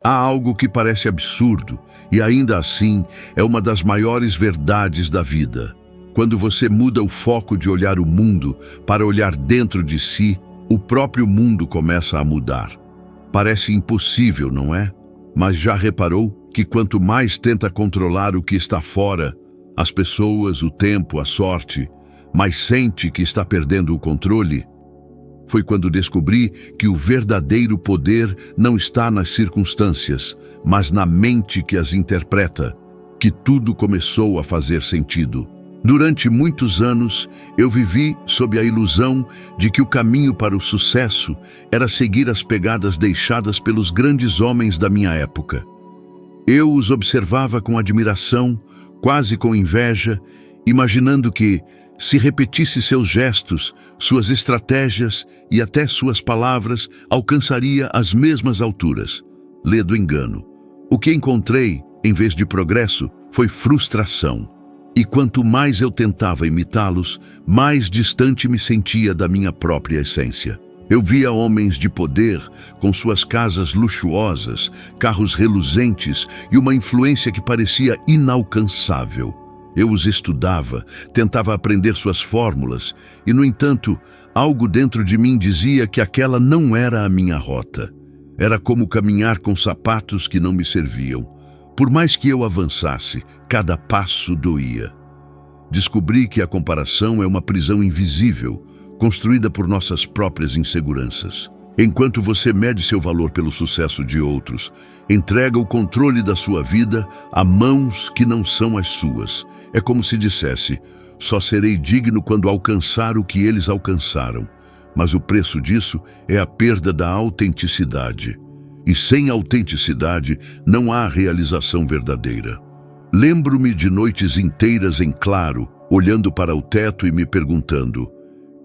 Há algo que parece absurdo e ainda assim é uma das maiores verdades da vida. Quando você muda o foco de olhar o mundo para olhar dentro de si, o próprio mundo começa a mudar. Parece impossível, não é? Mas já reparou que quanto mais tenta controlar o que está fora, as pessoas, o tempo, a sorte, mais sente que está perdendo o controle? Foi quando descobri que o verdadeiro poder não está nas circunstâncias, mas na mente que as interpreta, que tudo começou a fazer sentido. Durante muitos anos, eu vivi sob a ilusão de que o caminho para o sucesso era seguir as pegadas deixadas pelos grandes homens da minha época. Eu os observava com admiração, quase com inveja, imaginando que, se repetisse seus gestos, suas estratégias e até suas palavras, alcançaria as mesmas alturas. Ledo engano. O que encontrei, em vez de progresso, foi frustração. E quanto mais eu tentava imitá-los, mais distante me sentia da minha própria essência. Eu via homens de poder, com suas casas luxuosas, carros reluzentes e uma influência que parecia inalcançável. Eu os estudava, tentava aprender suas fórmulas e, no entanto, algo dentro de mim dizia que aquela não era a minha rota. Era como caminhar com sapatos que não me serviam. Por mais que eu avançasse, cada passo doía. Descobri que a comparação é uma prisão invisível, construída por nossas próprias inseguranças. Enquanto você mede seu valor pelo sucesso de outros, entrega o controle da sua vida a mãos que não são as suas. É como se dissesse: só serei digno quando alcançar o que eles alcançaram. Mas o preço disso é a perda da autenticidade. E sem autenticidade não há realização verdadeira. Lembro-me de noites inteiras em claro, olhando para o teto e me perguntando: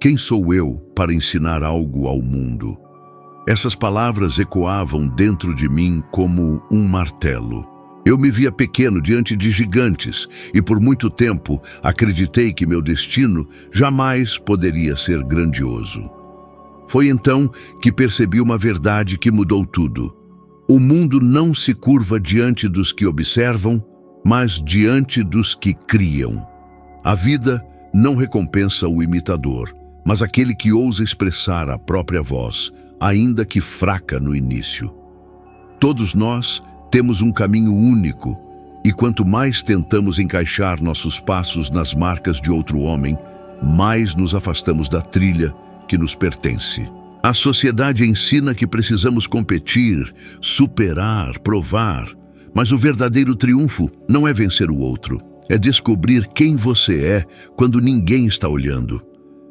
quem sou eu para ensinar algo ao mundo? Essas palavras ecoavam dentro de mim como um martelo. Eu me via pequeno diante de gigantes e por muito tempo acreditei que meu destino jamais poderia ser grandioso. Foi então que percebi uma verdade que mudou tudo. O mundo não se curva diante dos que observam, mas diante dos que criam. A vida não recompensa o imitador, mas aquele que ousa expressar a própria voz, ainda que fraca no início. Todos nós temos um caminho único, e quanto mais tentamos encaixar nossos passos nas marcas de outro homem, mais nos afastamos da trilha que nos pertence. A sociedade ensina que precisamos competir, superar, provar, mas o verdadeiro triunfo não é vencer o outro, é descobrir quem você é quando ninguém está olhando.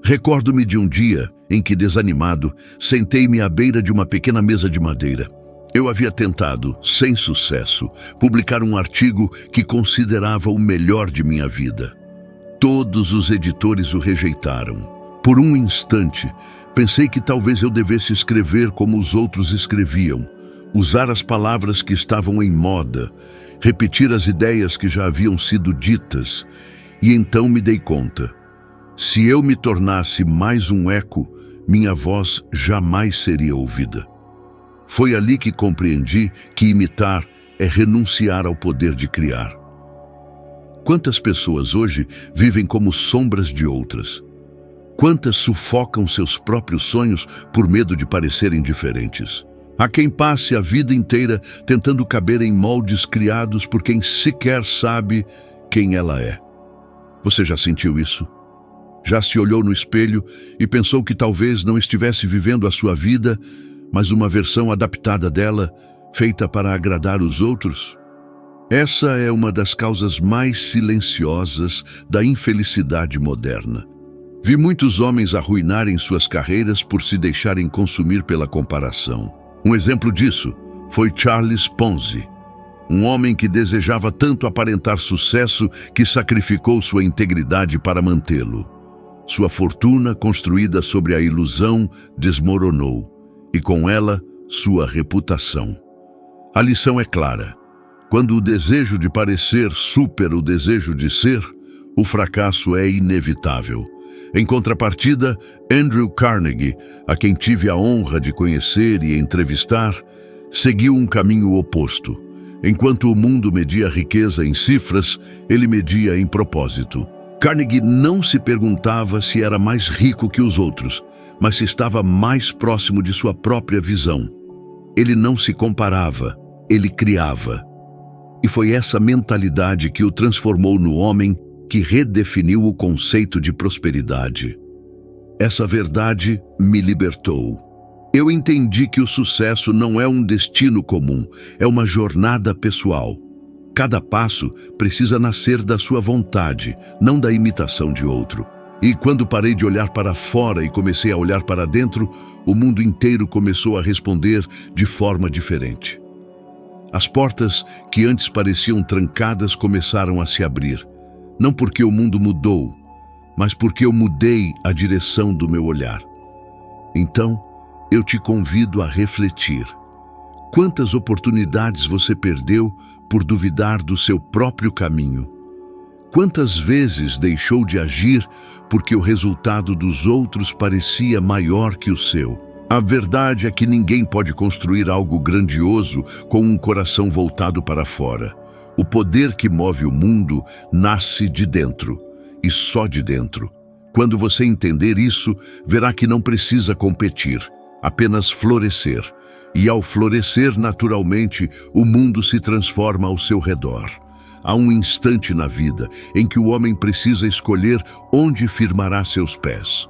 Recordo-me de um dia em que, desanimado, sentei-me à beira de uma pequena mesa de madeira. Eu havia tentado, sem sucesso, publicar um artigo que considerava o melhor de minha vida. Todos os editores o rejeitaram. Por um instante, pensei que talvez eu devesse escrever como os outros escreviam, usar as palavras que estavam em moda, repetir as ideias que já haviam sido ditas, e então me dei conta. Se eu me tornasse mais um eco, minha voz jamais seria ouvida. Foi ali que compreendi que imitar é renunciar ao poder de criar. Quantas pessoas hoje vivem como sombras de outras? Quantas sufocam seus próprios sonhos por medo de parecerem diferentes? Há quem passe a vida inteira tentando caber em moldes criados por quem sequer sabe quem ela é. Você já sentiu isso? Já se olhou no espelho e pensou que talvez não estivesse vivendo a sua vida, mas uma versão adaptada dela, feita para agradar os outros? Essa é uma das causas mais silenciosas da infelicidade moderna. Vi muitos homens arruinarem suas carreiras por se deixarem consumir pela comparação. Um exemplo disso foi Charles Ponzi, um homem que desejava tanto aparentar sucesso que sacrificou sua integridade para mantê-lo. Sua fortuna, construída sobre a ilusão, desmoronou, e com ela, sua reputação. A lição é clara. Quando o desejo de parecer supera o desejo de ser, o fracasso é inevitável. Em contrapartida, Andrew Carnegie, a quem tive a honra de conhecer e entrevistar, Seguiu um caminho oposto. Enquanto o mundo media riqueza em cifras, ele media em propósito. Carnegie não se perguntava se era mais rico que os outros, mas se estava mais próximo de sua própria visão. Ele não se comparava, ele criava. E foi essa mentalidade que o transformou no homem que redefiniu o conceito de prosperidade. Essa verdade me libertou. Eu entendi que o sucesso não é um destino comum, é uma jornada pessoal. Cada passo precisa nascer da sua vontade, não da imitação de outro. E quando parei de olhar para fora e comecei a olhar para dentro, o mundo inteiro começou a responder de forma diferente. As portas que antes pareciam trancadas começaram a se abrir. Não porque o mundo mudou, mas porque eu mudei a direção do meu olhar. Então, eu te convido a refletir. Quantas oportunidades você perdeu por duvidar do seu próprio caminho? Quantas vezes deixou de agir porque o resultado dos outros parecia maior que o seu? A verdade é que ninguém pode construir algo grandioso com um coração voltado para fora. O poder que move o mundo nasce de dentro, e só de dentro. Quando você entender isso, verá que não precisa competir, apenas florescer. E ao florescer naturalmente, o mundo se transforma ao seu redor. Há um instante na vida em que o homem precisa escolher onde firmará seus pés.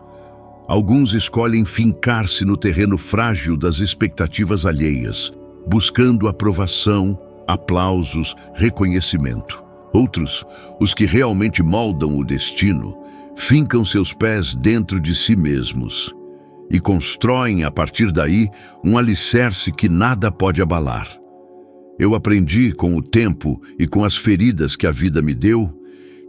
Alguns escolhem fincar-se no terreno frágil das expectativas alheias, buscando aprovação, aplausos, reconhecimento. Outros, os que realmente moldam o destino, fincam seus pés dentro de si mesmos e constroem, a partir daí, um alicerce que nada pode abalar. Eu aprendi com o tempo e com as feridas que a vida me deu,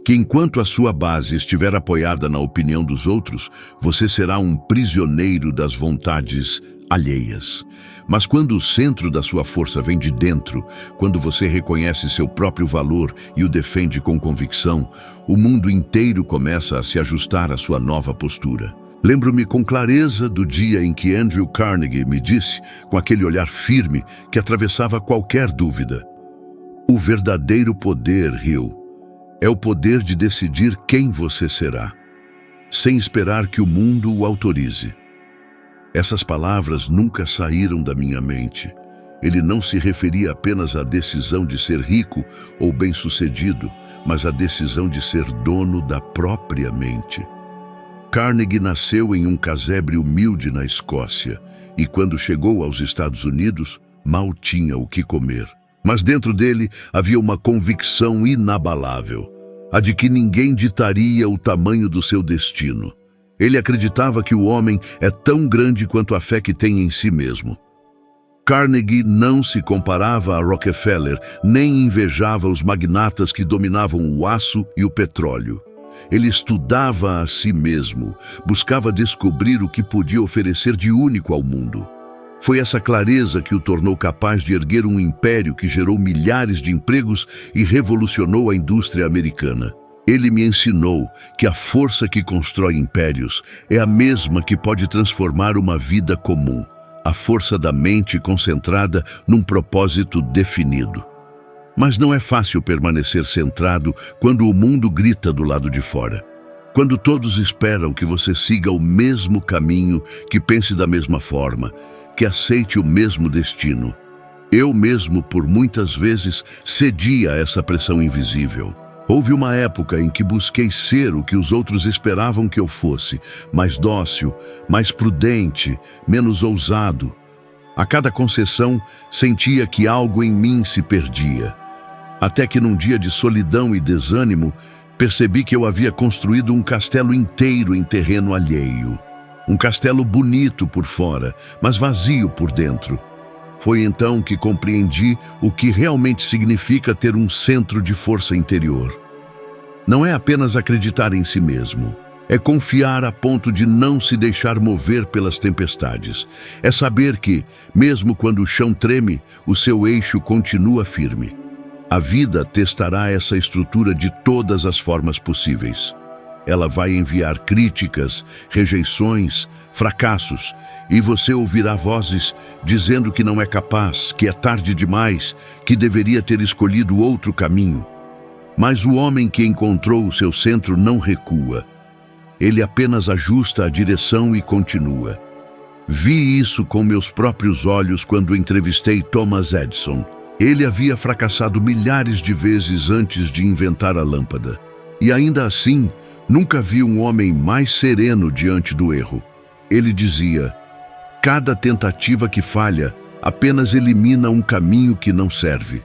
que enquanto a sua base estiver apoiada na opinião dos outros, você será um prisioneiro das vontades alheias. Mas quando o centro da sua força vem de dentro, quando você reconhece seu próprio valor e o defende com convicção, o mundo inteiro começa a se ajustar à sua nova postura. Lembro-me com clareza do dia em que Andrew Carnegie me disse, com aquele olhar firme que atravessava qualquer dúvida: o verdadeiro poder, Hill, é o poder de decidir quem você será, sem esperar que o mundo o autorize. Essas palavras nunca saíram da minha mente. Ele não se referia apenas à decisão de ser rico ou bem-sucedido, mas à decisão de ser dono da própria mente. Carnegie nasceu em um casebre humilde na Escócia e, quando chegou aos Estados Unidos, mal tinha o que comer. Mas dentro dele havia uma convicção inabalável, a de que ninguém ditaria o tamanho do seu destino. Ele acreditava que o homem é tão grande quanto a fé que tem em si mesmo. Carnegie não se comparava a Rockefeller, nem invejava os magnatas que dominavam o aço e o petróleo. Ele estudava a si mesmo, buscava descobrir o que podia oferecer de único ao mundo. Foi essa clareza que o tornou capaz de erguer um império que gerou milhares de empregos e revolucionou a indústria americana. Ele me ensinou que a força que constrói impérios é a mesma que pode transformar uma vida comum, a força da mente concentrada num propósito definido. Mas não é fácil permanecer centrado quando o mundo grita do lado de fora. Quando todos esperam que você siga o mesmo caminho, que pense da mesma forma, que aceite o mesmo destino. Eu mesmo, por muitas vezes, cedi a essa pressão invisível. Houve uma época em que busquei ser o que os outros esperavam que eu fosse, mais dócil, mais prudente, menos ousado. A cada concessão, sentia que algo em mim se perdia. Até que num dia de solidão e desânimo, percebi que eu havia construído um castelo inteiro em terreno alheio. Um castelo bonito por fora, mas vazio por dentro. Foi então que compreendi o que realmente significa ter um centro de força interior. Não é apenas acreditar em si mesmo. É confiar a ponto de não se deixar mover pelas tempestades. É saber que, mesmo quando o chão treme, o seu eixo continua firme. A vida testará essa estrutura de todas as formas possíveis. Ela vai enviar críticas, rejeições, fracassos, e você ouvirá vozes dizendo que não é capaz, que é tarde demais, que deveria ter escolhido outro caminho. Mas o homem que encontrou o seu centro não recua. Ele apenas ajusta a direção e continua. Vi isso com meus próprios olhos quando entrevistei Thomas Edison. Ele havia fracassado milhares de vezes antes de inventar a lâmpada. E ainda assim, nunca vi um homem mais sereno diante do erro. Ele dizia: cada tentativa que falha apenas elimina um caminho que não serve.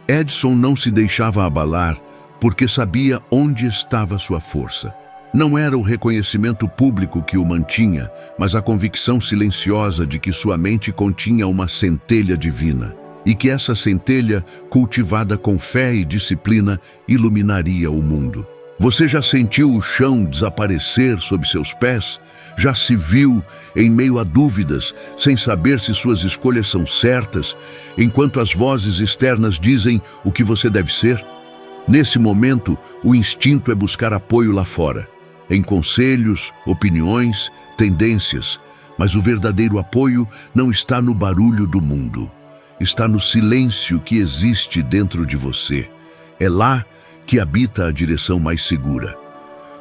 Edison não se deixava abalar porque sabia onde estava sua força. Não era o reconhecimento público que o mantinha, mas a convicção silenciosa de que sua mente continha uma centelha divina e que essa centelha, cultivada com fé e disciplina, iluminaria o mundo. Você já sentiu o chão desaparecer sob seus pés? Já se viu em meio a dúvidas, sem saber se suas escolhas são certas, enquanto as vozes externas dizem o que você deve ser? Nesse momento, o instinto é buscar apoio lá fora, em conselhos, opiniões, tendências, mas o verdadeiro apoio não está no barulho do mundo. Está no silêncio que existe dentro de você. É lá que habita a direção mais segura.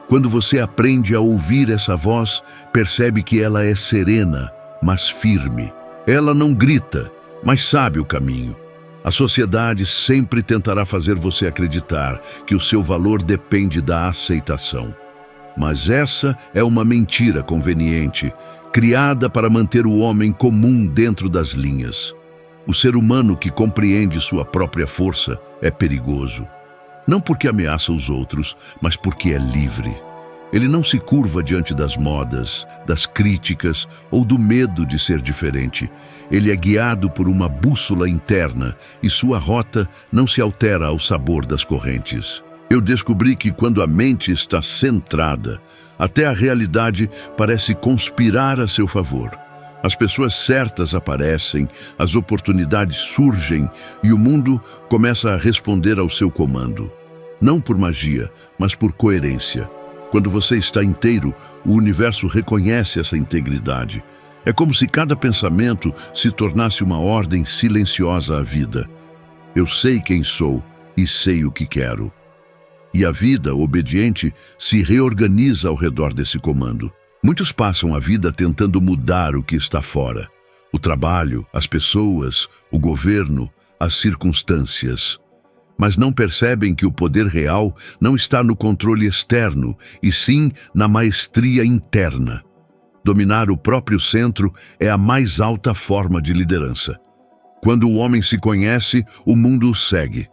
Quando você aprende a ouvir essa voz, percebe que ela é serena, mas firme. Ela não grita, mas sabe o caminho. A sociedade sempre tentará fazer você acreditar que o seu valor depende da aceitação. Mas essa é uma mentira conveniente, criada para manter o homem comum dentro das linhas. O ser humano que compreende sua própria força é perigoso. Não porque ameaça os outros, mas porque é livre. Ele não se curva diante das modas, das críticas ou do medo de ser diferente. Ele é guiado por uma bússola interna e sua rota não se altera ao sabor das correntes. Eu descobri que quando a mente está centrada, até a realidade parece conspirar a seu favor. As pessoas certas aparecem, as oportunidades surgem e o mundo começa a responder ao seu comando. Não por magia, mas por coerência. Quando você está inteiro, o universo reconhece essa integridade. É como se cada pensamento se tornasse uma ordem silenciosa à vida. Eu sei quem sou e sei o que quero. E a vida, obediente, se reorganiza ao redor desse comando. Muitos passam a vida tentando mudar o que está fora. O trabalho, as pessoas, o governo, as circunstâncias. Mas não percebem que o poder real não está no controle externo, e sim na maestria interna. Dominar o próprio centro é a mais alta forma de liderança. Quando o homem se conhece, o mundo o segue.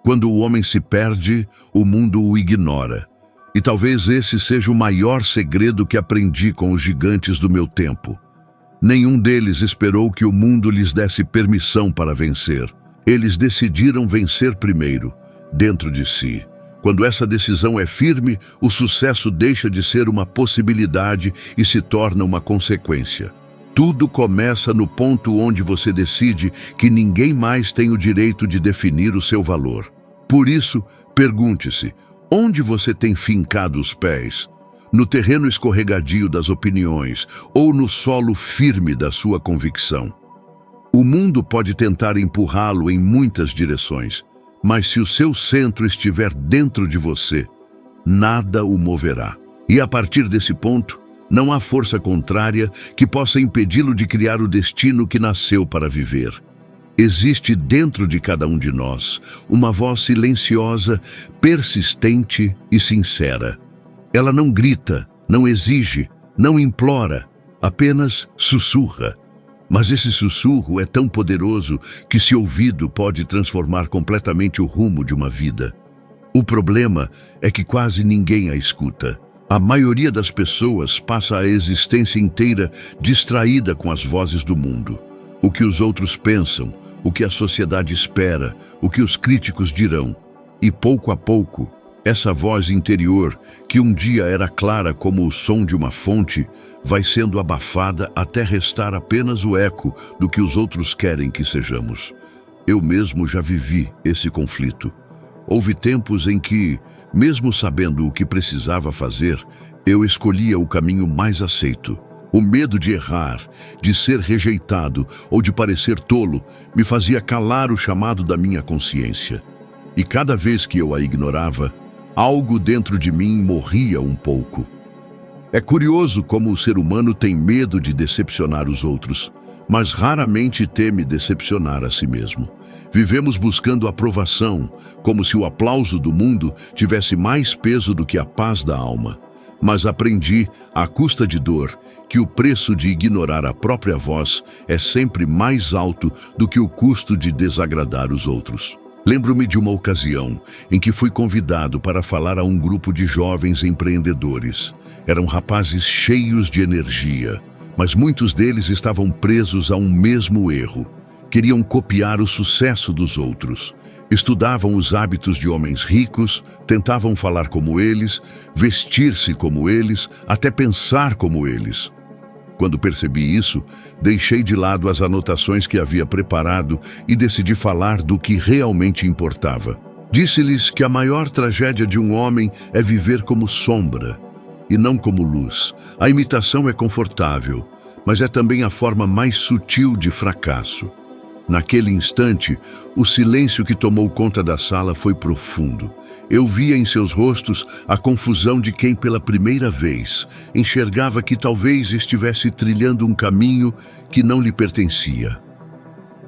Quando o homem se perde, o mundo o ignora. E talvez esse seja o maior segredo que aprendi com os gigantes do meu tempo. Nenhum deles esperou que o mundo lhes desse permissão para vencer. Eles decidiram vencer primeiro, dentro de si. Quando essa decisão é firme, o sucesso deixa de ser uma possibilidade e se torna uma consequência. Tudo começa no ponto onde você decide que ninguém mais tem o direito de definir o seu valor. Por isso, pergunte-se: onde você tem fincado os pés? No terreno escorregadio das opiniões ou no solo firme da sua convicção? O mundo pode tentar empurrá-lo em muitas direções, mas se o seu centro estiver dentro de você, nada o moverá. E a partir desse ponto, não há força contrária que possa impedi-lo de criar o destino que nasceu para viver. Existe dentro de cada um de nós uma voz silenciosa, persistente e sincera. Ela não grita, não exige, não implora, apenas sussurra. Mas esse sussurro é tão poderoso que, se ouvido, pode transformar completamente o rumo de uma vida. O problema é que quase ninguém a escuta. A maioria das pessoas passa a existência inteira distraída com as vozes do mundo. O que os outros pensam, o que a sociedade espera, o que os críticos dirão. E pouco a pouco, essa voz interior, que um dia era clara como o som de uma fonte, vai sendo abafada até restar apenas o eco do que os outros querem que sejamos. Eu mesmo já vivi esse conflito. Houve tempos em que, mesmo sabendo o que precisava fazer, eu escolhia o caminho mais aceito. O medo de errar, de ser rejeitado ou de parecer tolo me fazia calar o chamado da minha consciência. E cada vez que eu a ignorava, algo dentro de mim morria um pouco. É curioso como o ser humano tem medo de decepcionar os outros, mas raramente teme decepcionar a si mesmo. Vivemos buscando aprovação, como se o aplauso do mundo tivesse mais peso do que a paz da alma. Mas aprendi, à custa de dor, que o preço de ignorar a própria voz é sempre mais alto do que o custo de desagradar os outros. Lembro-me de uma ocasião em que fui convidado para falar a um grupo de jovens empreendedores. Eram rapazes cheios de energia, mas muitos deles estavam presos a um mesmo erro. Queriam copiar o sucesso dos outros. Estudavam os hábitos de homens ricos, tentavam falar como eles, vestir-se como eles, até pensar como eles. Quando percebi isso, deixei de lado as anotações que havia preparado e decidi falar do que realmente importava. Disse-lhes que a maior tragédia de um homem é viver como sombra e não como luz. A imitação é confortável, mas é também a forma mais sutil de fracasso. Naquele instante, o silêncio que tomou conta da sala foi profundo. Eu via em seus rostos a confusão de quem pela primeira vez enxergava que talvez estivesse trilhando um caminho que não lhe pertencia.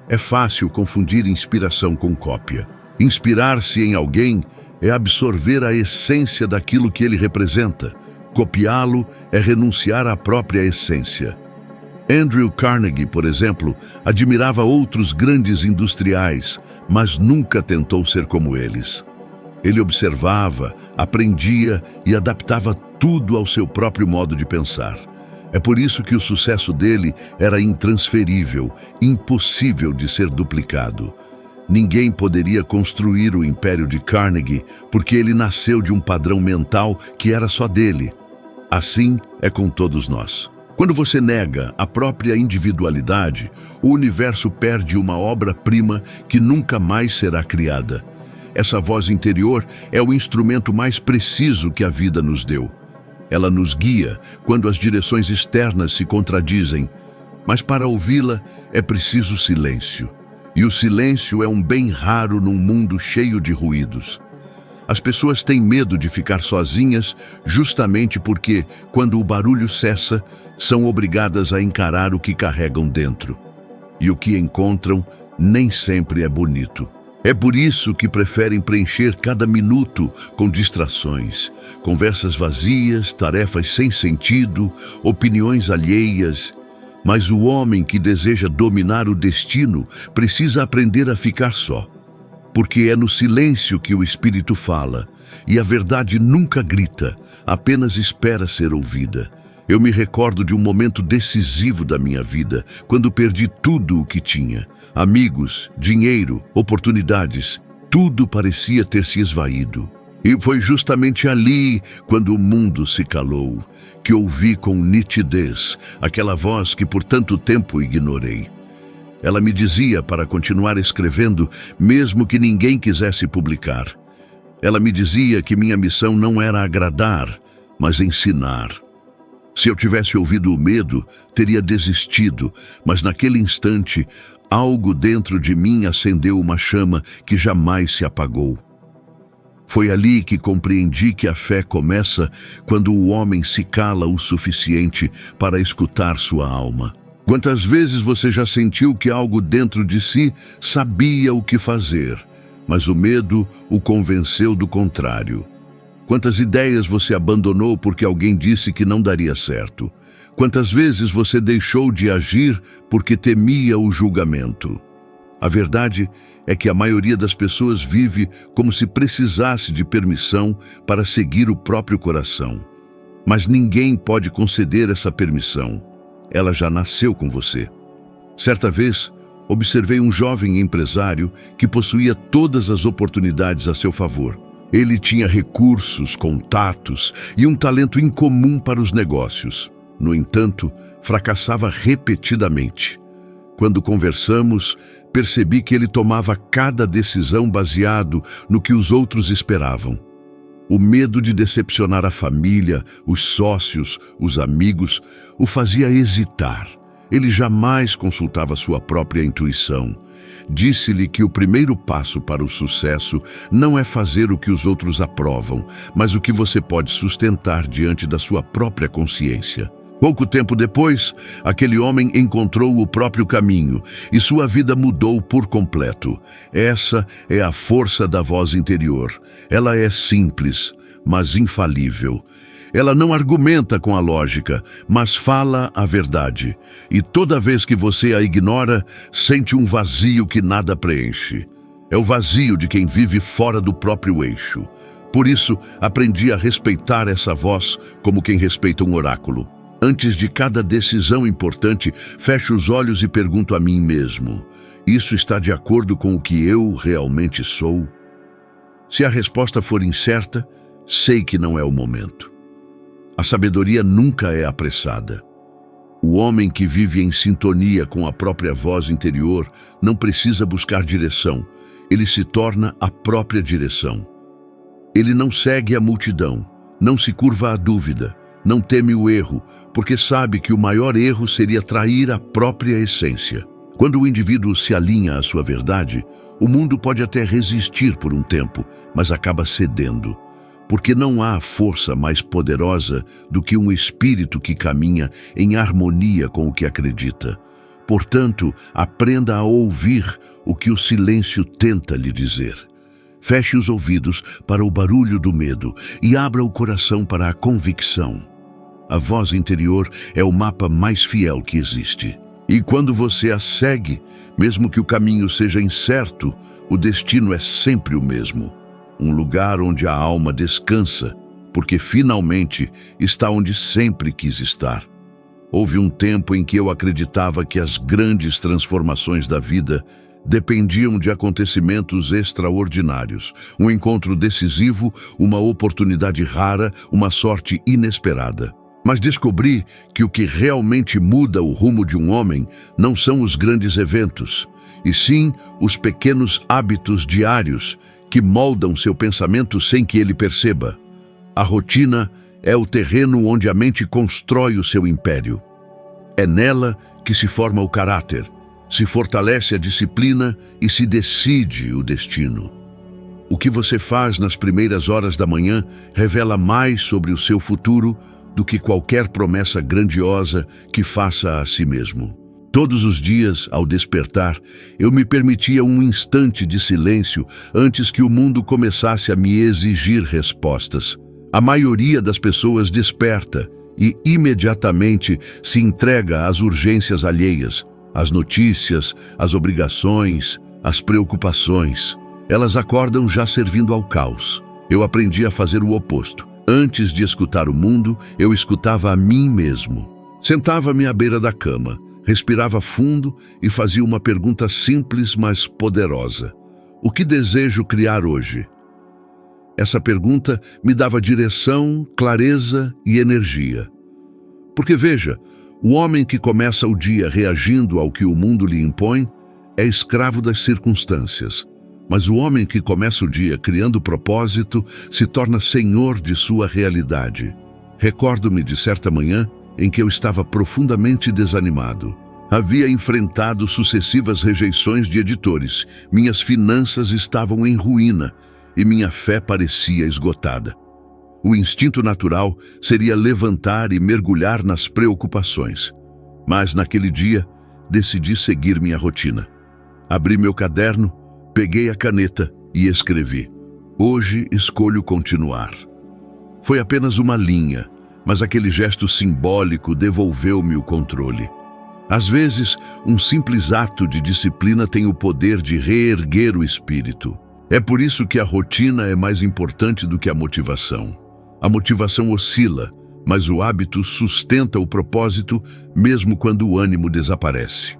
É fácil confundir inspiração com cópia. Inspirar-se em alguém é absorver a essência daquilo que ele representa. Copiá-lo é renunciar à própria essência. Andrew Carnegie, por exemplo, admirava outros grandes industriais, mas nunca tentou ser como eles. Ele observava, aprendia e adaptava tudo ao seu próprio modo de pensar. É por isso que o sucesso dele era intransferível, impossível de ser duplicado. Ninguém poderia construir o império de Carnegie porque ele nasceu de um padrão mental que era só dele. Assim é com todos nós. Quando você nega a própria individualidade, o universo perde uma obra-prima que nunca mais será criada. Essa voz interior é o instrumento mais preciso que a vida nos deu. Ela nos guia quando as direções externas se contradizem, mas para ouvi-la é preciso silêncio. E o silêncio é um bem raro num mundo cheio de ruídos. As pessoas têm medo de ficar sozinhas justamente porque, quando o barulho cessa, são obrigadas a encarar o que carregam dentro. E o que encontram nem sempre é bonito. É por isso que preferem preencher cada minuto com distrações, conversas vazias, tarefas sem sentido, opiniões alheias. Mas o homem que deseja dominar o destino precisa aprender a ficar só. Porque é no silêncio que o espírito fala, e a verdade nunca grita, apenas espera ser ouvida. Eu me recordo de um momento decisivo da minha vida, quando perdi tudo o que tinha. Amigos, dinheiro, oportunidades, tudo parecia ter se esvaído. E foi justamente ali, quando o mundo se calou, que ouvi com nitidez aquela voz que por tanto tempo ignorei. Ela me dizia para continuar escrevendo, mesmo que ninguém quisesse publicar. Ela me dizia que minha missão não era agradar, mas ensinar. Se eu tivesse ouvido o medo, teria desistido, mas naquele instante, algo dentro de mim acendeu uma chama que jamais se apagou. Foi ali que compreendi que a fé começa quando o homem se cala o suficiente para escutar sua alma. Quantas vezes você já sentiu que algo dentro de si sabia o que fazer, mas o medo o convenceu do contrário? Quantas ideias você abandonou porque alguém disse que não daria certo? Quantas vezes você deixou de agir porque temia o julgamento? A verdade é que a maioria das pessoas vive como se precisasse de permissão para seguir o próprio coração. Mas ninguém pode conceder essa permissão. Ela já nasceu com você. Certa vez, observei um jovem empresário que possuía todas as oportunidades a seu favor. Ele tinha recursos, contatos e um talento incomum para os negócios. No entanto, fracassava repetidamente. Quando conversamos, percebi que ele tomava cada decisão baseado no que os outros esperavam. O medo de decepcionar a família, os sócios, os amigos, o fazia hesitar. Ele jamais consultava sua própria intuição. Disse-lhe que o primeiro passo para o sucesso não é fazer o que os outros aprovam, mas o que você pode sustentar diante da sua própria consciência. Pouco tempo depois, aquele homem encontrou o próprio caminho e sua vida mudou por completo. Essa é a força da voz interior. Ela é simples, mas infalível. Ela não argumenta com a lógica, mas fala a verdade. E toda vez que você a ignora, sente um vazio que nada preenche. É o vazio de quem vive fora do próprio eixo. Por isso, aprendi a respeitar essa voz como quem respeita um oráculo. Antes de cada decisão importante, fecho os olhos e pergunto a mim mesmo: isso está de acordo com o que eu realmente sou? Se a resposta for incerta, sei que não é o momento. A sabedoria nunca é apressada. O homem que vive em sintonia com a própria voz interior não precisa buscar direção. Ele se torna a própria direção. Ele não segue a multidão, não se curva à dúvida, não teme o erro, porque sabe que o maior erro seria trair a própria essência. Quando o indivíduo se alinha à sua verdade, o mundo pode até resistir por um tempo, mas acaba cedendo. Porque não há força mais poderosa do que um espírito que caminha em harmonia com o que acredita. Portanto, aprenda a ouvir o que o silêncio tenta lhe dizer. Feche os ouvidos para o barulho do medo e abra o coração para a convicção. A voz interior é o mapa mais fiel que existe. E quando você a segue, mesmo que o caminho seja incerto, o destino é sempre o mesmo. Um lugar onde a alma descansa, porque finalmente está onde sempre quis estar. Houve um tempo em que eu acreditava que as grandes transformações da vida dependiam de acontecimentos extraordinários, um encontro decisivo, uma oportunidade rara, uma sorte inesperada. Mas descobri que o que realmente muda o rumo de um homem não são os grandes eventos, e sim os pequenos hábitos diários que moldam seu pensamento sem que ele perceba. A rotina é o terreno onde a mente constrói o seu império. É nela que se forma o caráter, se fortalece a disciplina e se decide o destino. O que você faz nas primeiras horas da manhã revela mais sobre o seu futuro do que qualquer promessa grandiosa que faça a si mesmo. Todos os dias, ao despertar, eu me permitia um instante de silêncio antes que o mundo começasse a me exigir respostas. A maioria das pessoas desperta e imediatamente se entrega às urgências alheias, às notícias, às obrigações, às preocupações. Elas acordam já servindo ao caos. Eu aprendi a fazer o oposto. Antes de escutar o mundo, eu escutava a mim mesmo. Sentava-me à beira da cama, respirava fundo e fazia uma pergunta simples, mas poderosa. O que desejo criar hoje? Essa pergunta me dava direção, clareza e energia. Porque veja, o homem que começa o dia reagindo ao que o mundo lhe impõe é escravo das circunstâncias. Mas o homem que começa o dia criando propósito se torna senhor de sua realidade. Recordo-me de certa manhã em que eu estava profundamente desanimado. Havia enfrentado sucessivas rejeições de editores, minhas finanças estavam em ruína e minha fé parecia esgotada. O instinto natural seria levantar e mergulhar nas preocupações. Mas naquele dia, decidi seguir minha rotina. Abri meu caderno, peguei a caneta e escrevi: hoje escolho continuar. Foi apenas uma linha, mas aquele gesto simbólico devolveu-me o controle. Às vezes, um simples ato de disciplina tem o poder de reerguer o espírito. É por isso que a rotina é mais importante do que a motivação. A motivação oscila, mas o hábito sustenta o propósito mesmo quando o ânimo desaparece.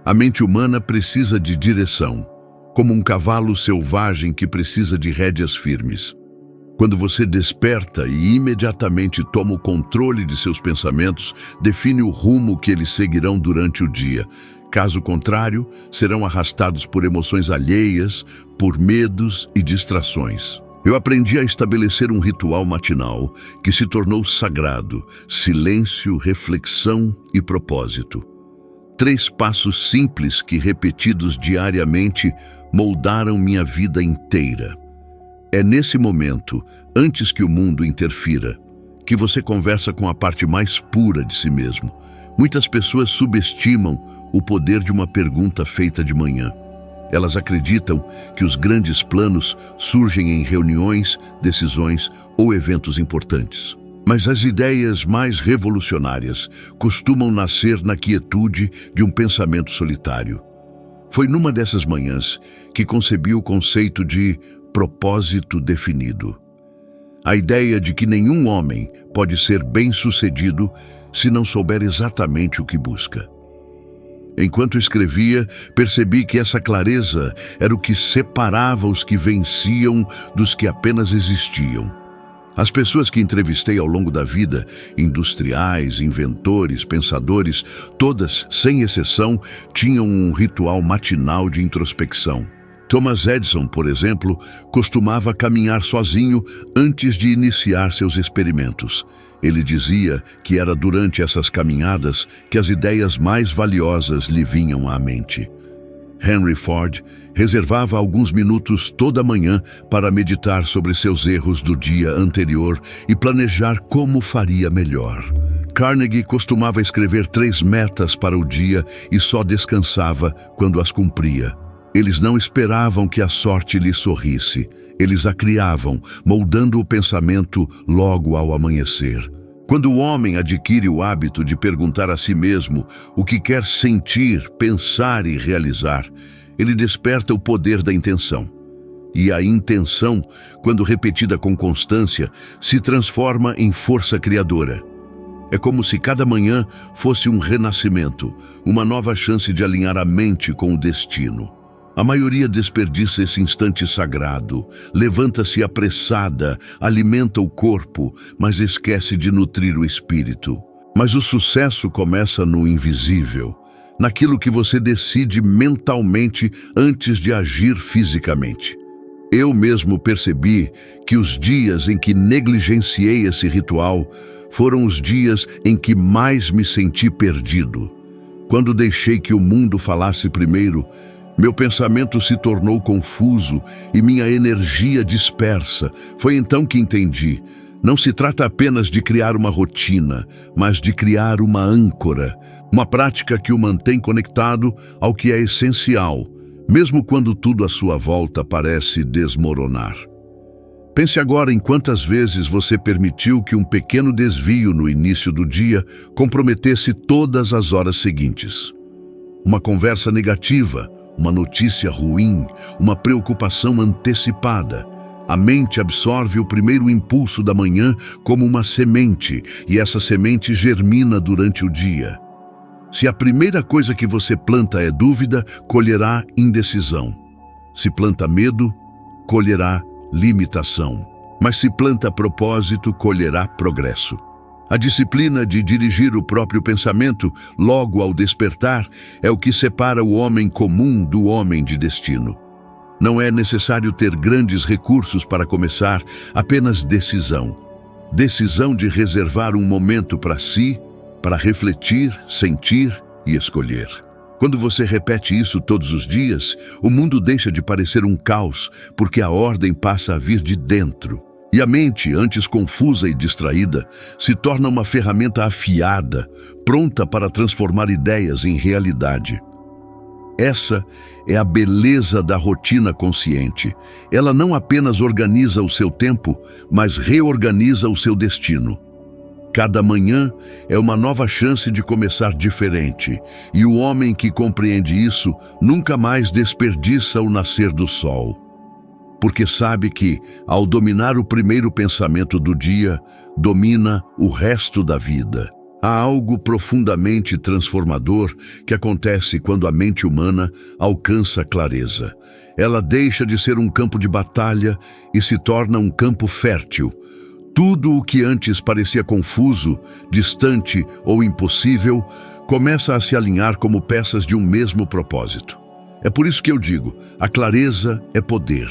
A mente humana precisa de direção, como um cavalo selvagem que precisa de rédeas firmes. Quando você desperta e imediatamente toma o controle de seus pensamentos, define o rumo que eles seguirão durante o dia. Caso contrário, serão arrastados por emoções alheias, por medos e distrações. Eu aprendi a estabelecer um ritual matinal que se tornou sagrado: silêncio, reflexão e propósito. 3 passos simples que, repetidos diariamente, moldaram minha vida inteira. É nesse momento, antes que o mundo interfira, que você conversa com a parte mais pura de si mesmo. Muitas pessoas subestimam o poder de uma pergunta feita de manhã. Elas acreditam que os grandes planos surgem em reuniões, decisões ou eventos importantes. Mas as ideias mais revolucionárias costumam nascer na quietude de um pensamento solitário. Foi numa dessas manhãs que concebi o conceito de propósito definido. A ideia de que nenhum homem pode ser bem-sucedido se não souber exatamente o que busca. Enquanto escrevia, percebi que essa clareza era o que separava os que venciam dos que apenas existiam. As pessoas que entrevistei ao longo da vida, industriais, inventores, pensadores, todas, sem exceção, tinham um ritual matinal de introspecção. Thomas Edison, por exemplo, costumava caminhar sozinho antes de iniciar seus experimentos. Ele dizia que era durante essas caminhadas que as ideias mais valiosas lhe vinham à mente. Henry Ford reservava alguns minutos toda manhã para meditar sobre seus erros do dia anterior e planejar como faria melhor. Carnegie costumava escrever 3 metas para o dia e só descansava quando as cumpria. Eles não esperavam que a sorte lhe sorrisse. Eles a criavam, moldando o pensamento logo ao amanhecer. Quando o homem adquire o hábito de perguntar a si mesmo o que quer sentir, pensar e realizar, ele desperta o poder da intenção. E a intenção, quando repetida com constância, se transforma em força criadora. É como se cada manhã fosse um renascimento, uma nova chance de alinhar a mente com o destino. A maioria desperdiça esse instante sagrado, levanta-se apressada, alimenta o corpo, mas esquece de nutrir o espírito. Mas o sucesso começa no invisível, naquilo que você decide mentalmente antes de agir fisicamente. Eu mesmo percebi que os dias em que negligenciei esse ritual foram os dias em que mais me senti perdido. Quando deixei que o mundo falasse primeiro, meu pensamento se tornou confuso e minha energia dispersa. Foi então que entendi. Não se trata apenas de criar uma rotina, mas de criar uma âncora, uma prática que o mantém conectado ao que é essencial, mesmo quando tudo à sua volta parece desmoronar. Pense agora em quantas vezes você permitiu que um pequeno desvio no início do dia comprometesse todas as horas seguintes. Uma conversa negativa, uma notícia ruim, uma preocupação antecipada. A mente absorve o primeiro impulso da manhã como uma semente, e essa semente germina durante o dia. Se a primeira coisa que você planta é dúvida, colherá indecisão. Se planta medo, colherá limitação. Mas se planta propósito, colherá progresso. A disciplina de dirigir o próprio pensamento, logo ao despertar, é o que separa o homem comum do homem de destino. Não é necessário ter grandes recursos para começar, apenas decisão. Decisão de reservar um momento para si, para refletir, sentir e escolher. Quando você repete isso todos os dias, o mundo deixa de parecer um caos, porque a ordem passa a vir de dentro. E a mente, antes confusa e distraída, se torna uma ferramenta afiada, pronta para transformar ideias em realidade. Essa é a beleza da rotina consciente. Ela não apenas organiza o seu tempo, mas reorganiza o seu destino. Cada manhã é uma nova chance de começar diferente, e o homem que compreende isso nunca mais desperdiça o nascer do sol. Porque sabe que, ao dominar o primeiro pensamento do dia, domina o resto da vida. Há algo profundamente transformador que acontece quando a mente humana alcança clareza. Ela deixa de ser um campo de batalha e se torna um campo fértil. Tudo o que antes parecia confuso, distante ou impossível começa a se alinhar como peças de um mesmo propósito. É por isso que eu digo, a clareza é poder.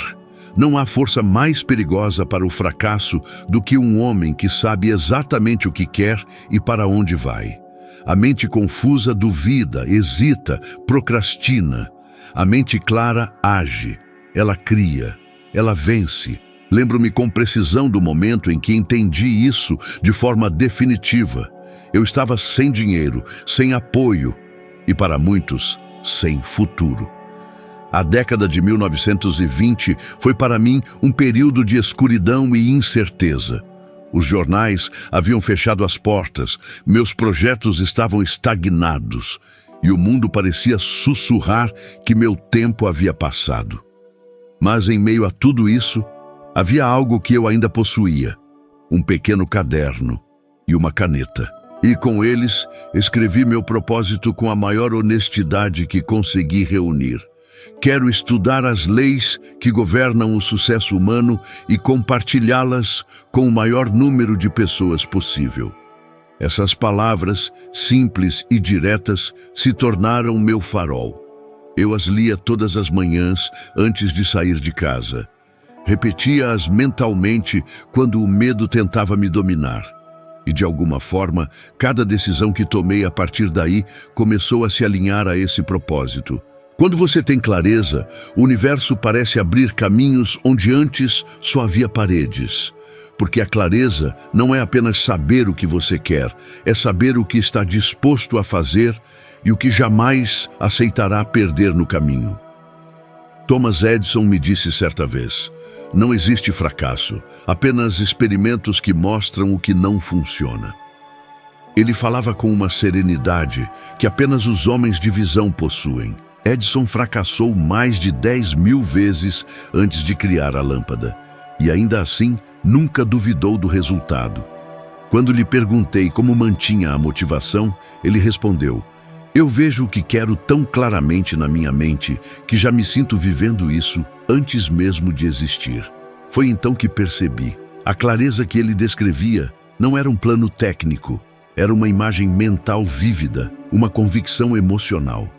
Não há força mais perigosa para o fracasso do que um homem que sabe exatamente o que quer e para onde vai. A mente confusa duvida, hesita, procrastina. A mente clara age, ela cria, ela vence. Lembro-me com precisão do momento em que entendi isso de forma definitiva. Eu estava sem dinheiro, sem apoio e, para muitos, sem futuro. A década de 1920 foi para mim um período de escuridão e incerteza. Os jornais haviam fechado as portas, meus projetos estavam estagnados e o mundo parecia sussurrar que meu tempo havia passado. Mas em meio a tudo isso, havia algo que eu ainda possuía, um pequeno caderno e uma caneta. E com eles, escrevi meu propósito com a maior honestidade que consegui reunir. Quero estudar as leis que governam o sucesso humano e compartilhá-las com o maior número de pessoas possível. Essas palavras, simples e diretas, se tornaram meu farol. Eu as lia todas as manhãs antes de sair de casa. Repetia-as mentalmente quando o medo tentava me dominar. E, de alguma forma, cada decisão que tomei a partir daí começou a se alinhar a esse propósito. Quando você tem clareza, o universo parece abrir caminhos onde antes só havia paredes. Porque a clareza não é apenas saber o que você quer, é saber o que está disposto a fazer e o que jamais aceitará perder no caminho. Thomas Edison me disse certa vez, não existe fracasso, apenas experimentos que mostram o que não funciona. Ele falava com uma serenidade que apenas os homens de visão possuem. Edison fracassou mais de 10.000 vezes antes de criar a lâmpada, e ainda assim nunca duvidou do resultado. Quando lhe perguntei como mantinha a motivação, ele respondeu, eu vejo o que quero tão claramente na minha mente que já me sinto vivendo isso antes mesmo de existir. Foi então que percebi. A clareza que ele descrevia não era um plano técnico, era uma imagem mental vívida, uma convicção emocional.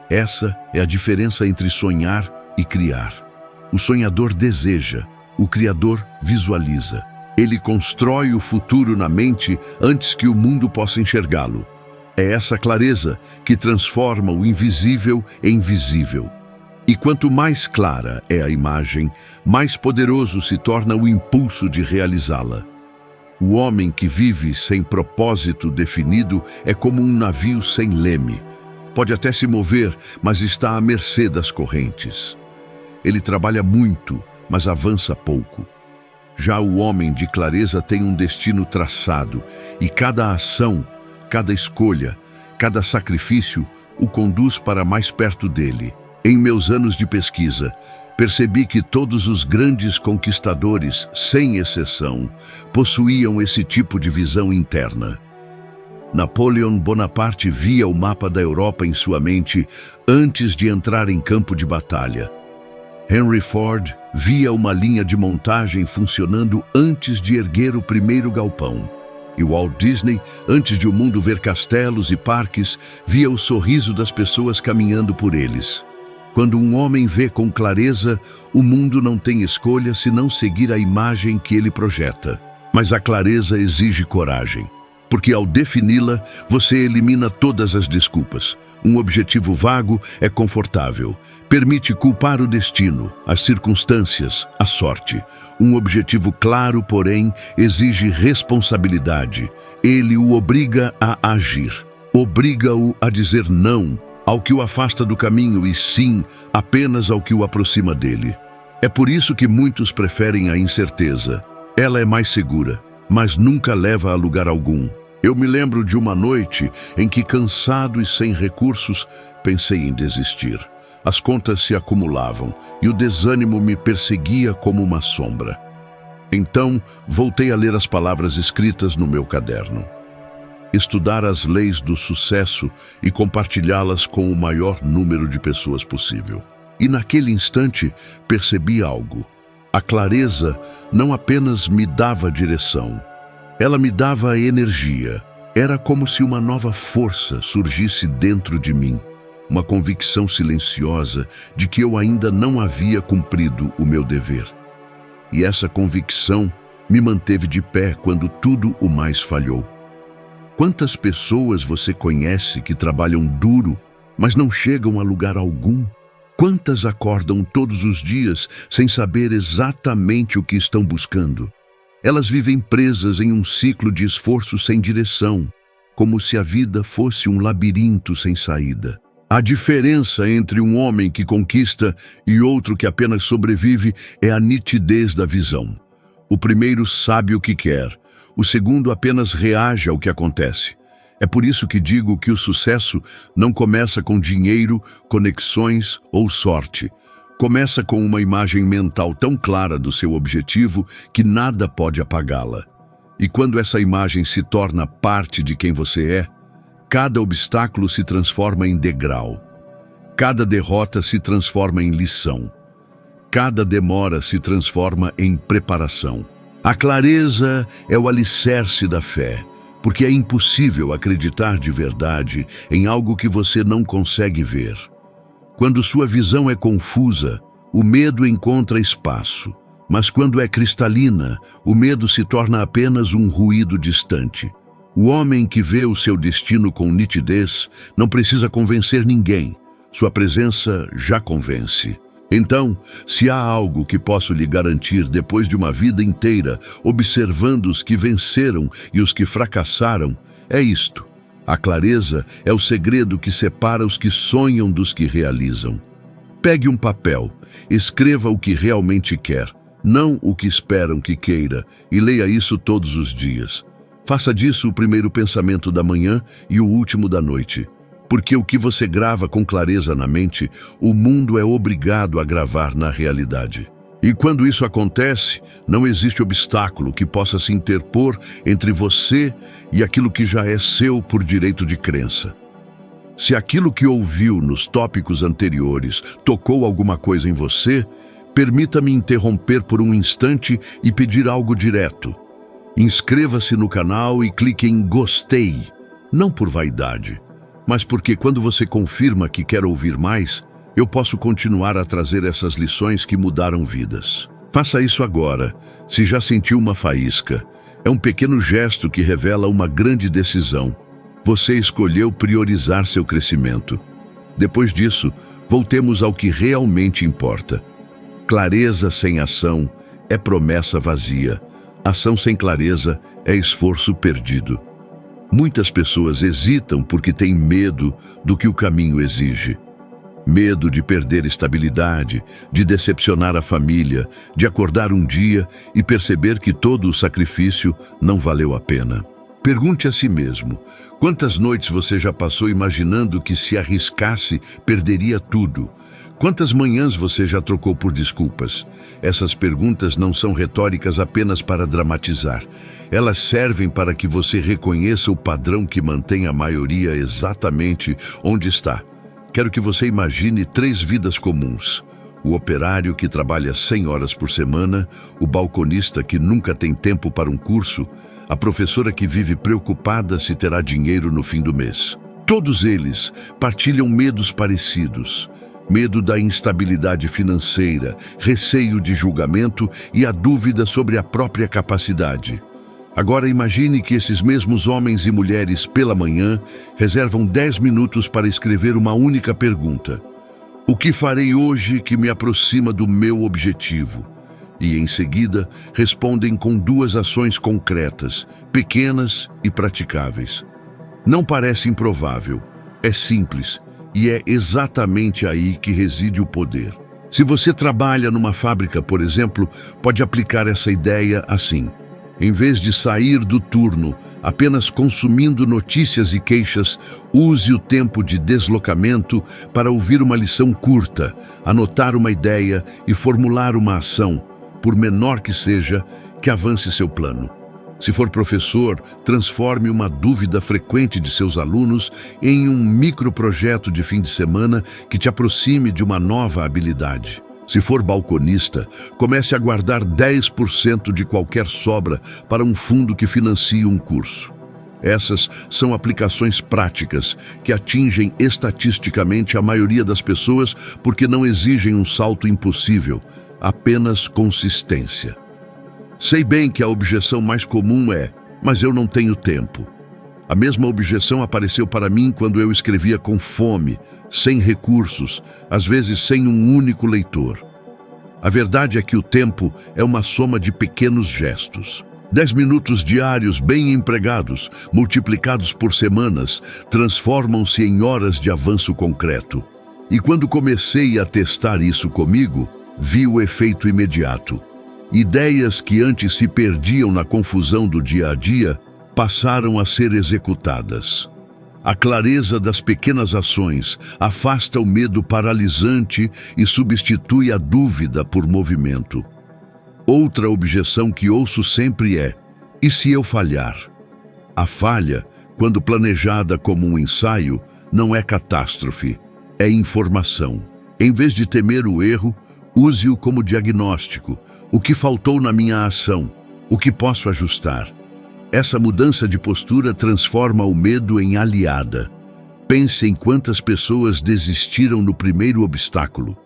Essa é a diferença entre sonhar e criar. O sonhador deseja, o criador visualiza. Ele constrói o futuro na mente antes que o mundo possa enxergá-lo. É essa clareza que transforma o invisível em visível. E quanto mais clara é a imagem, mais poderoso se torna o impulso de realizá-la. O homem que vive sem propósito definido é como um navio sem leme. Pode até se mover, mas está à mercê das correntes. Ele trabalha muito, mas avança pouco. Já o homem de clareza tem um destino traçado, e cada ação, cada escolha, cada sacrifício o conduz para mais perto dele. Em meus anos de pesquisa, percebi que todos os grandes conquistadores, sem exceção, possuíam esse tipo de visão interna. Napoleão Bonaparte via o mapa da Europa em sua mente antes de entrar em campo de batalha. Henry Ford via uma linha de montagem funcionando antes de erguer o primeiro galpão. E Walt Disney, antes de o mundo ver castelos e parques, via o sorriso das pessoas caminhando por eles. Quando um homem vê com clareza, o mundo não tem escolha senão seguir a imagem que ele projeta. Mas a clareza exige coragem. Porque ao defini-la, você elimina todas as desculpas. Um objetivo vago é confortável. Permite culpar o destino, as circunstâncias, a sorte. Um objetivo claro, porém, exige responsabilidade. Ele o obriga a agir. Obriga-o a dizer não ao que o afasta do caminho e sim apenas ao que o aproxima dele. É por isso que muitos preferem a incerteza. Ela é mais segura, mas nunca leva a lugar algum. Eu me lembro de uma noite em que, cansado e sem recursos, pensei em desistir. As contas se acumulavam e o desânimo me perseguia como uma sombra. Então, voltei a ler as palavras escritas no meu caderno. Estudar as leis do sucesso e compartilhá-las com o maior número de pessoas possível. E naquele instante, percebi algo. A clareza não apenas me dava direção, ela me dava energia. Era como se uma nova força surgisse dentro de mim, uma convicção silenciosa de que eu ainda não havia cumprido o meu dever. E essa convicção me manteve de pé quando tudo o mais falhou. Quantas pessoas você conhece que trabalham duro, mas não chegam a lugar algum? Quantas acordam todos os dias sem saber exatamente o que estão buscando? Elas vivem presas em um ciclo de esforço sem direção, como se a vida fosse um labirinto sem saída. A diferença entre um homem que conquista e outro que apenas sobrevive é a nitidez da visão. O primeiro sabe o que quer, o segundo apenas reage ao que acontece. É por isso que digo que o sucesso não começa com dinheiro, conexões ou sorte. Começa com uma imagem mental tão clara do seu objetivo que nada pode apagá-la. E quando essa imagem se torna parte de quem você é, cada obstáculo se transforma em degrau. Cada derrota se transforma em lição. Cada demora se transforma em preparação. A clareza é o alicerce da fé, porque é impossível acreditar de verdade em algo que você não consegue ver. Quando sua visão é confusa, o medo encontra espaço. Mas quando é cristalina, o medo se torna apenas um ruído distante. O homem que vê o seu destino com nitidez não precisa convencer ninguém. Sua presença já convence. Então, se há algo que posso lhe garantir depois de uma vida inteira observando os que venceram e os que fracassaram, é isto. A clareza é o segredo que separa os que sonham dos que realizam. Pegue um papel, escreva o que realmente quer, não o que esperam que queira, e leia isso todos os dias. Faça disso o primeiro pensamento da manhã e o último da noite. Porque o que você grava com clareza na mente, o mundo é obrigado a gravar na realidade. E quando isso acontece, não existe obstáculo que possa se interpor entre você e aquilo que já é seu por direito de crença. Se aquilo que ouviu nos tópicos anteriores tocou alguma coisa em você, permita-me interromper por um instante e pedir algo direto. Inscreva-se no canal e clique em gostei, não por vaidade, mas porque quando você confirma que quer ouvir mais, eu posso continuar a trazer essas lições que mudaram vidas. Faça isso agora, se já sentiu uma faísca. É um pequeno gesto que revela uma grande decisão. Você escolheu priorizar seu crescimento. Depois disso, voltemos ao que realmente importa. Clareza sem ação é promessa vazia. Ação sem clareza é esforço perdido. Muitas pessoas hesitam porque têm medo do que o caminho exige. Medo de perder estabilidade, de decepcionar a família, de acordar um dia e perceber que todo o sacrifício não valeu a pena. Pergunte a si mesmo, quantas noites você já passou imaginando que se arriscasse, perderia tudo? Quantas manhãs você já trocou por desculpas? Essas perguntas não são retóricas apenas para dramatizar. Elas servem para que você reconheça o padrão que mantém a maioria exatamente onde está. Quero que você imagine 3 vidas comuns. O operário que trabalha 100 horas por semana, o balconista que nunca tem tempo para um curso, a professora que vive preocupada se terá dinheiro no fim do mês. Todos eles partilham medos parecidos. Medo da instabilidade financeira, receio de julgamento e a dúvida sobre a própria capacidade. Agora imagine que esses mesmos homens e mulheres, pela manhã, reservam 10 minutos para escrever uma única pergunta. O que farei hoje que me aproxima do meu objetivo? E, em seguida, respondem com 2 ações concretas, pequenas e praticáveis. Não parece improvável, é simples. E é exatamente aí que reside o poder. Se você trabalha numa fábrica, por exemplo, pode aplicar essa ideia assim. Em vez de sair do turno apenas consumindo notícias e queixas, use o tempo de deslocamento para ouvir uma lição curta, anotar uma ideia e formular uma ação, por menor que seja, que avance seu plano. Se for professor, transforme uma dúvida frequente de seus alunos em um microprojeto de fim de semana que te aproxime de uma nova habilidade. Se for balconista, comece a guardar 10% de qualquer sobra para um fundo que financie um curso. Essas são aplicações práticas que atingem estatisticamente a maioria das pessoas porque não exigem um salto impossível, apenas consistência. Sei bem que a objeção mais comum é: mas eu não tenho tempo. A mesma objeção apareceu para mim quando eu escrevia com fome, sem recursos, às vezes sem um único leitor. A verdade é que o tempo é uma soma de pequenos gestos. 10 minutos diários bem empregados, multiplicados por semanas, transformam-se em horas de avanço concreto. E quando comecei a testar isso comigo, vi o efeito imediato. Ideias que antes se perdiam na confusão do dia a dia passaram a ser executadas. A clareza das pequenas ações afasta o medo paralisante e substitui a dúvida por movimento. Outra objeção que ouço sempre é: e se eu falhar? A falha, quando planejada como um ensaio, não é catástrofe, é informação. Em vez de temer o erro, use-o como diagnóstico. O que faltou na minha ação? O que posso ajustar? Essa mudança de postura transforma o medo em aliada. Pense em quantas pessoas desistiram no primeiro obstáculo.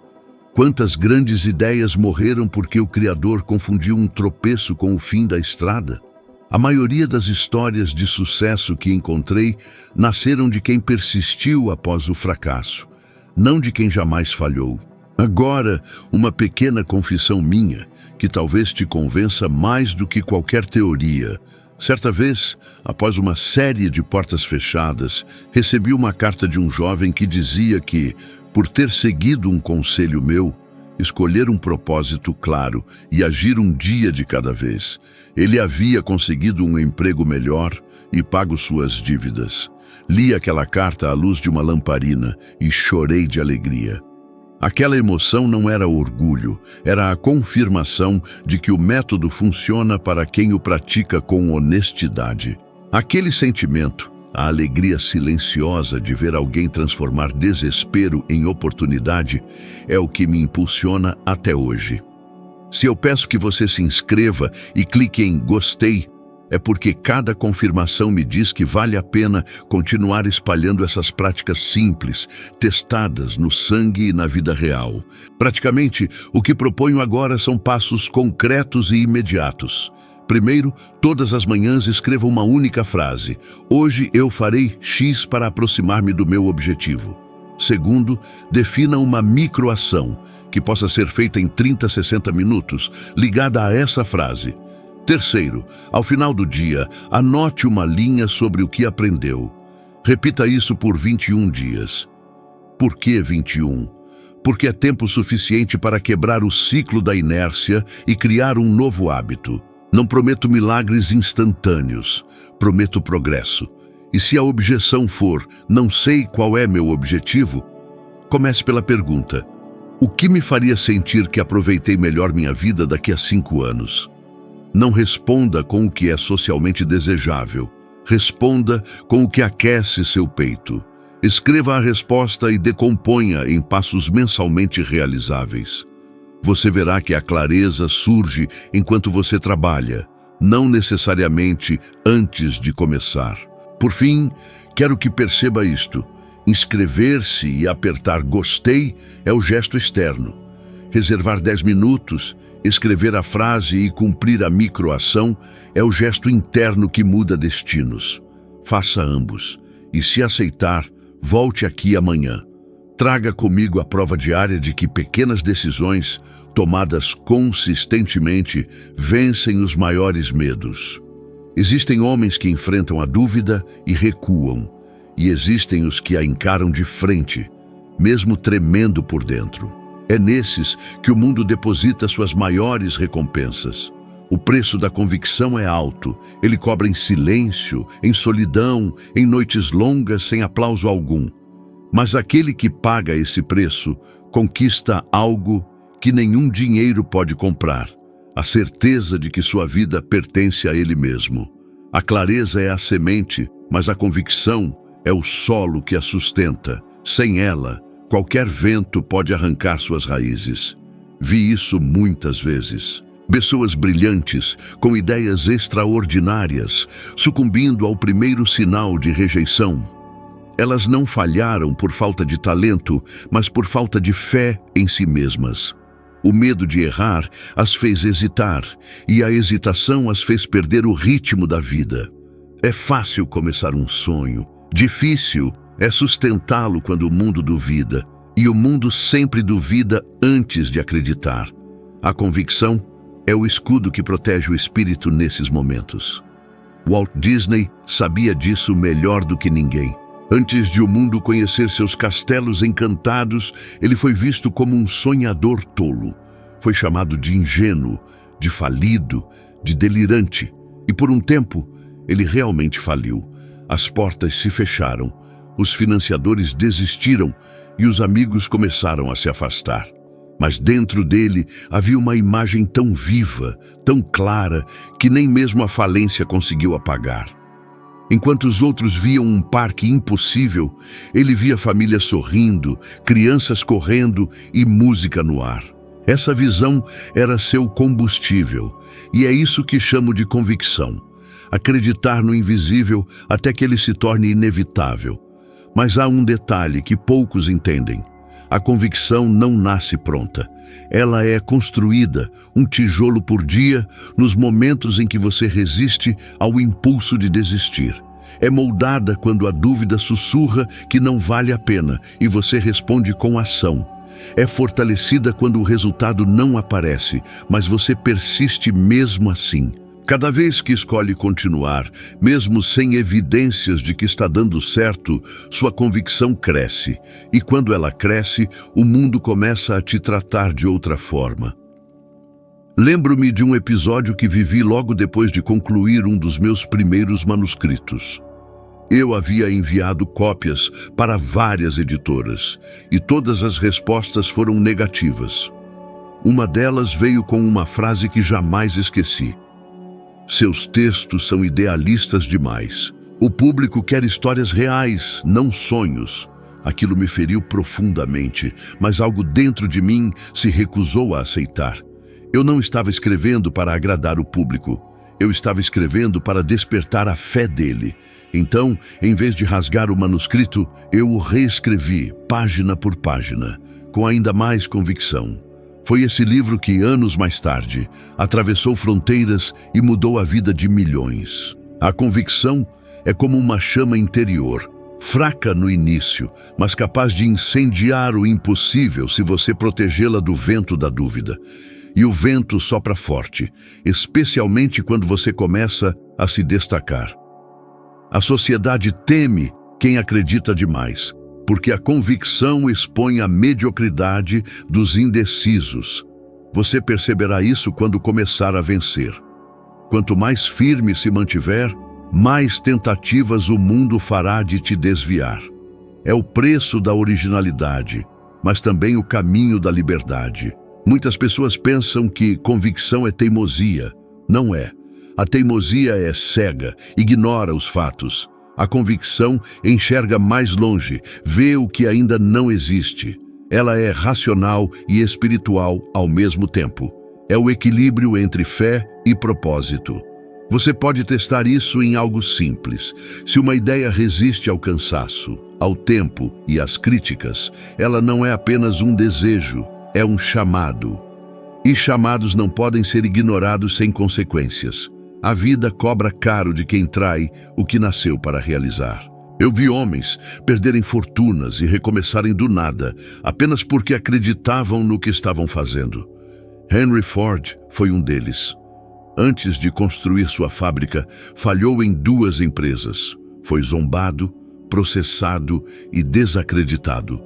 Quantas grandes ideias morreram porque o Criador confundiu um tropeço com o fim da estrada? A maioria das histórias de sucesso que encontrei nasceram de quem persistiu após o fracasso, não de quem jamais falhou. Agora, uma pequena confissão minha, que talvez te convença mais do que qualquer teoria. Certa vez, após uma série de portas fechadas, recebi uma carta de um jovem que dizia que, por ter seguido um conselho meu, escolher um propósito claro e agir um dia de cada vez, ele havia conseguido um emprego melhor e pago suas dívidas. Li aquela carta à luz de uma lamparina e chorei de alegria. Aquela emoção não era orgulho, era a confirmação de que o método funciona para quem o pratica com honestidade. Aquele sentimento, a alegria silenciosa de ver alguém transformar desespero em oportunidade, é o que me impulsiona até hoje. Se eu peço que você se inscreva e clique em gostei, é porque cada confirmação me diz que vale a pena continuar espalhando essas práticas simples, testadas no sangue e na vida real. Praticamente, o que proponho agora são passos concretos e imediatos. Primeiro, todas as manhãs escreva uma única frase: hoje eu farei X para aproximar-me do meu objetivo. Segundo, defina uma microação, que possa ser feita em 30 a 60 minutos, ligada a essa frase. Terceiro, ao final do dia, anote uma linha sobre o que aprendeu. Repita isso por 21 dias. Por que 21? Porque é tempo suficiente para quebrar o ciclo da inércia e criar um novo hábito. Não prometo milagres instantâneos, prometo progresso. E se a objeção for: não sei qual é meu objetivo, comece pela pergunta: o que me faria sentir que aproveitei melhor minha vida daqui a 5 anos? Não responda com o que é socialmente desejável. Responda com o que aquece seu peito. Escreva a resposta e decomponha em passos mensalmente realizáveis. Você verá que a clareza surge enquanto você trabalha, não necessariamente antes de começar. Por fim, quero que perceba isto: inscrever-se e apertar gostei é o gesto externo. Reservar 10 minutos, escrever a frase e cumprir a microação é o gesto interno que muda destinos. Faça ambos. E se aceitar, volte aqui amanhã. Traga comigo a prova diária de que pequenas decisões, tomadas consistentemente, vencem os maiores medos. Existem homens que enfrentam a dúvida e recuam, e existem os que a encaram de frente, mesmo tremendo por dentro. É nesses que o mundo deposita suas maiores recompensas. O preço da convicção é alto. Ele cobra em silêncio, em solidão, em noites longas sem aplauso algum. Mas aquele que paga esse preço conquista algo que nenhum dinheiro pode comprar: a certeza de que sua vida pertence a ele mesmo. A clareza é a semente, mas a convicção é o solo que a sustenta. Sem ela, qualquer vento pode arrancar suas raízes. Vi isso muitas vezes. Pessoas brilhantes, com ideias extraordinárias, sucumbindo ao primeiro sinal de rejeição. Elas não falharam por falta de talento, mas por falta de fé em si mesmas. O medo de errar as fez hesitar, e a hesitação as fez perder o ritmo da vida. É fácil começar um sonho. Difícil é sustentá-lo quando o mundo duvida, e o mundo sempre duvida antes de acreditar. A convicção é o escudo que protege o espírito nesses momentos. Walt Disney sabia disso melhor do que ninguém. Antes de o mundo conhecer seus castelos encantados, ele foi visto como um sonhador tolo. Foi chamado de ingênuo, de falido, de delirante. E por um tempo, ele realmente faliu. As portas se fecharam, os financiadores desistiram e os amigos começaram a se afastar. Mas dentro dele havia uma imagem tão viva, tão clara, que nem mesmo a falência conseguiu apagar. Enquanto os outros viam um parque impossível, ele via famílias sorrindo, crianças correndo e música no ar. Essa visão era seu combustível, e é isso que chamo de convicção. Acreditar no invisível até que ele se torne inevitável. Mas há um detalhe que poucos entendem. A convicção não nasce pronta. Ela é construída, um tijolo por dia, nos momentos em que você resiste ao impulso de desistir. É moldada quando a dúvida sussurra que não vale a pena e você responde com ação. É fortalecida quando o resultado não aparece, mas você persiste mesmo assim. Cada vez que escolhe continuar, mesmo sem evidências de que está dando certo, sua convicção cresce. E quando ela cresce, o mundo começa a te tratar de outra forma. Lembro-me de um episódio que vivi logo depois de concluir um dos meus primeiros manuscritos. Eu havia enviado cópias para várias editoras, e todas as respostas foram negativas. Uma delas veio com uma frase que jamais esqueci. Seus textos são idealistas demais. O público quer histórias reais, não sonhos. Aquilo me feriu profundamente, mas algo dentro de mim se recusou a aceitar. Eu não estava escrevendo para agradar o público. Eu estava escrevendo para despertar a fé dele. Então, em vez de rasgar o manuscrito, eu o reescrevi, página por página, com ainda mais convicção. Foi esse livro que, anos mais tarde, atravessou fronteiras e mudou a vida de milhões. A convicção é como uma chama interior, fraca no início, mas capaz de incendiar o impossível se você protegê-la do vento da dúvida. E o vento sopra forte, especialmente quando você começa a se destacar. A sociedade teme quem acredita demais, porque a convicção expõe a mediocridade dos indecisos. Você perceberá isso quando começar a vencer. Quanto mais firme se mantiver, mais tentativas o mundo fará de te desviar. É o preço da originalidade, mas também o caminho da liberdade. Muitas pessoas pensam que convicção é teimosia. Não é. A teimosia é cega, ignora os fatos. A convicção enxerga mais longe, vê o que ainda não existe. Ela é racional e espiritual ao mesmo tempo. É o equilíbrio entre fé e propósito. Você pode testar isso em algo simples. Se uma ideia resiste ao cansaço, ao tempo e às críticas, ela não é apenas um desejo, é um chamado. E chamados não podem ser ignorados sem consequências. A vida cobra caro de quem trai o que nasceu para realizar. Eu vi homens perderem fortunas e recomeçarem do nada, apenas porque acreditavam no que estavam fazendo. Henry Ford foi um deles. Antes de construir sua fábrica, falhou em 2 empresas. Foi zombado, processado e desacreditado.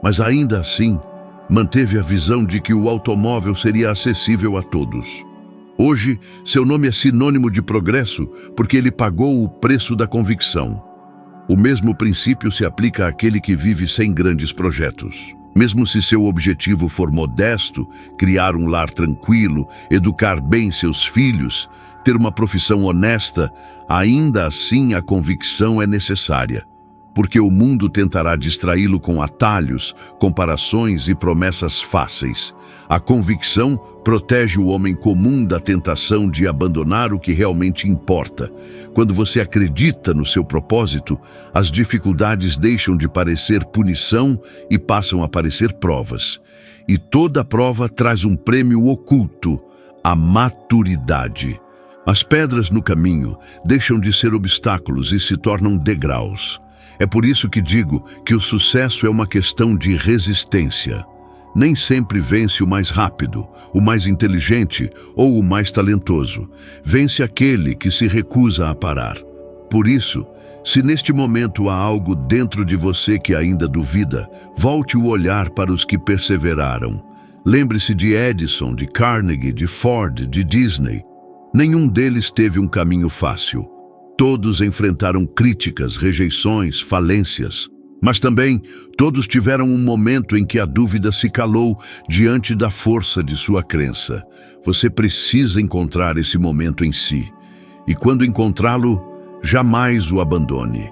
Mas ainda assim, manteve a visão de que o automóvel seria acessível a todos. Hoje, seu nome é sinônimo de progresso porque ele pagou o preço da convicção. O mesmo princípio se aplica àquele que vive sem grandes projetos. Mesmo se seu objetivo for modesto, criar um lar tranquilo, educar bem seus filhos, ter uma profissão honesta, ainda assim a convicção é necessária. porque o mundo tentará distraí-lo com atalhos, comparações e promessas fáceis. A convicção protege o homem comum da tentação de abandonar o que realmente importa. Quando você acredita no seu propósito, as dificuldades deixam de parecer punição e passam a parecer provas. E toda prova traz um prêmio oculto, a maturidade. As pedras no caminho deixam de ser obstáculos e se tornam degraus. É por isso que digo que o sucesso é uma questão de resistência. Nem sempre vence o mais rápido, o mais inteligente ou o mais talentoso. Vence aquele que se recusa a parar. Por isso, se neste momento há algo dentro de você que ainda duvida, volte o olhar para os que perseveraram. Lembre-se de Edison, de Carnegie, de Ford, de Disney. Nenhum deles teve um caminho fácil. Todos enfrentaram críticas, rejeições, falências. Mas também todos tiveram um momento em que a dúvida se calou diante da força de sua crença. Você precisa encontrar esse momento em si. E quando encontrá-lo, jamais o abandone.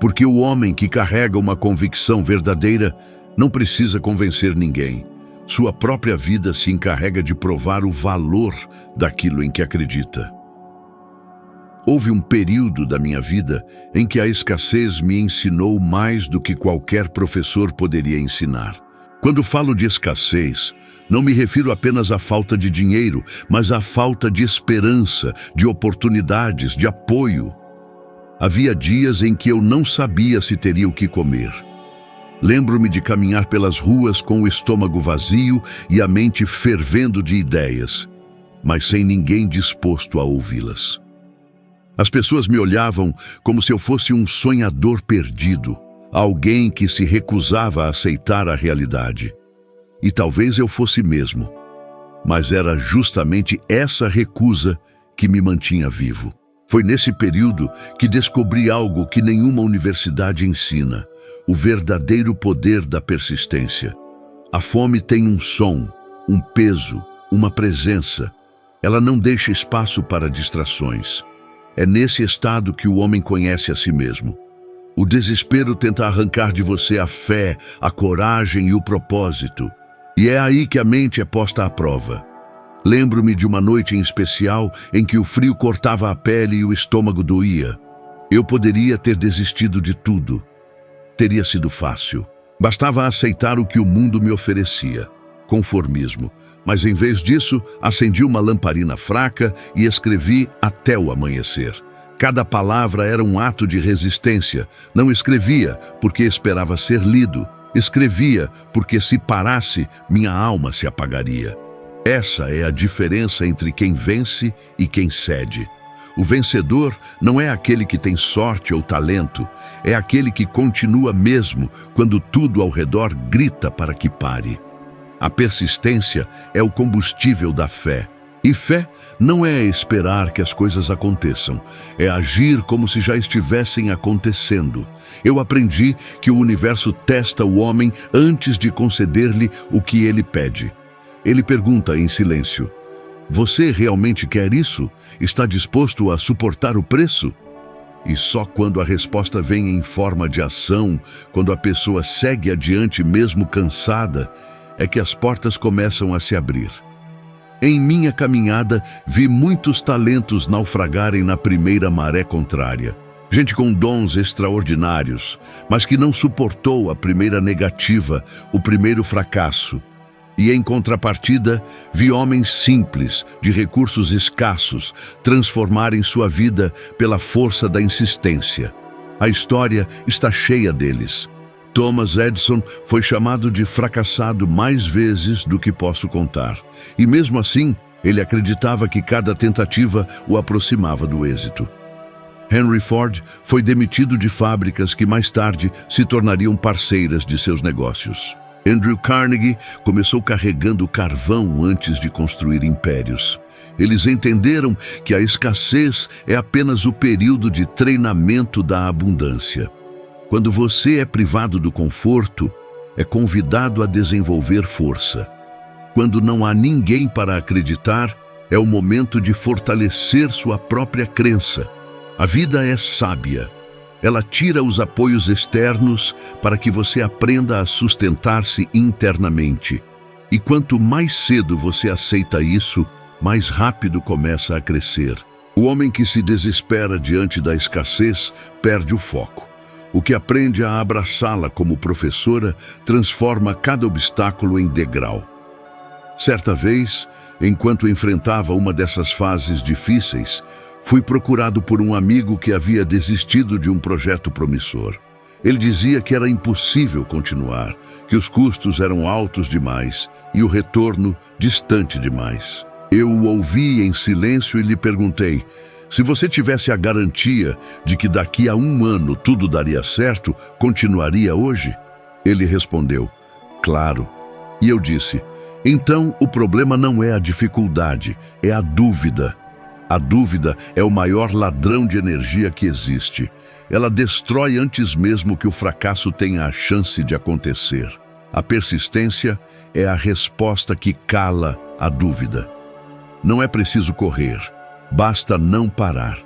Porque o homem que carrega uma convicção verdadeira não precisa convencer ninguém. Sua própria vida se encarrega de provar o valor daquilo em que acredita. Houve um período da minha vida em que a escassez me ensinou mais do que qualquer professor poderia ensinar. Quando falo de escassez, não me refiro apenas à falta de dinheiro, mas à falta de esperança, de oportunidades, de apoio. Havia dias em que eu não sabia se teria o que comer. Lembro-me de caminhar pelas ruas com o estômago vazio e a mente fervendo de ideias, mas sem ninguém disposto a ouvi-las. As pessoas me olhavam como se eu fosse um sonhador perdido, alguém que se recusava a aceitar a realidade. E talvez eu fosse mesmo, mas era justamente essa recusa que me mantinha vivo. Foi nesse período que descobri algo que nenhuma universidade ensina: o verdadeiro poder da persistência. A fome tem um som, um peso, uma presença. Ela não deixa espaço para distrações. É nesse estado que o homem conhece a si mesmo. O desespero tenta arrancar de você a fé, a coragem e o propósito. E é aí que a mente é posta à prova. Lembro-me de uma noite em especial em que o frio cortava a pele e o estômago doía. Eu poderia ter desistido de tudo. Teria sido fácil. Bastava aceitar o que o mundo me oferecia. Conformismo. Mas em vez disso, acendi uma lamparina fraca e escrevi até o amanhecer. Cada palavra era um ato de resistência. Não escrevia porque esperava ser lido. Escrevia porque, se parasse, minha alma se apagaria. Essa é a diferença entre quem vence e quem cede. O vencedor não é aquele que tem sorte ou talento, é aquele que continua mesmo quando tudo ao redor grita para que pare. A persistência é o combustível da fé. E fé não é esperar que as coisas aconteçam, é agir como se já estivessem acontecendo. Eu aprendi que o universo testa o homem antes de conceder-lhe o que ele pede. Ele pergunta em silêncio: você realmente quer isso? Está disposto a suportar o preço? E só quando a resposta vem em forma de ação, quando a pessoa segue adiante mesmo cansada, é que as portas começam a se abrir. Em minha caminhada, vi muitos talentos naufragarem na primeira maré contrária. Gente com dons extraordinários, mas que não suportou a primeira negativa, o primeiro fracasso. E em contrapartida, vi homens simples, de recursos escassos, transformarem sua vida pela força da insistência. A história está cheia deles. Thomas Edison foi chamado de fracassado mais vezes do que posso contar. E mesmo assim, ele acreditava que cada tentativa o aproximava do êxito. Henry Ford foi demitido de fábricas que mais tarde se tornariam parceiras de seus negócios. Andrew Carnegie começou carregando carvão antes de construir impérios. Eles entenderam que a escassez é apenas o período de treinamento da abundância. Quando você é privado do conforto, é convidado a desenvolver força. Quando não há ninguém para acreditar, é o momento de fortalecer sua própria crença. A vida é sábia. Ela tira os apoios externos para que você aprenda a sustentar-se internamente. E quanto mais cedo você aceita isso, mais rápido começa a crescer. O homem que se desespera diante da escassez perde o foco. O que aprende a abraçá-la como professora transforma cada obstáculo em degrau. Certa vez, enquanto enfrentava uma dessas fases difíceis, fui procurado por um amigo que havia desistido de um projeto promissor. Ele dizia que era impossível continuar, que os custos eram altos demais e o retorno distante demais. Eu o ouvi em silêncio e lhe perguntei: se você tivesse a garantia de que daqui a 1 ano tudo daria certo, continuaria hoje? Ele respondeu: claro. E eu disse: então o problema não é a dificuldade, é a dúvida. A dúvida é o maior ladrão de energia que existe. Ela destrói antes mesmo que o fracasso tenha a chance de acontecer. A persistência é a resposta que cala a dúvida. Não é preciso correr, basta não parar.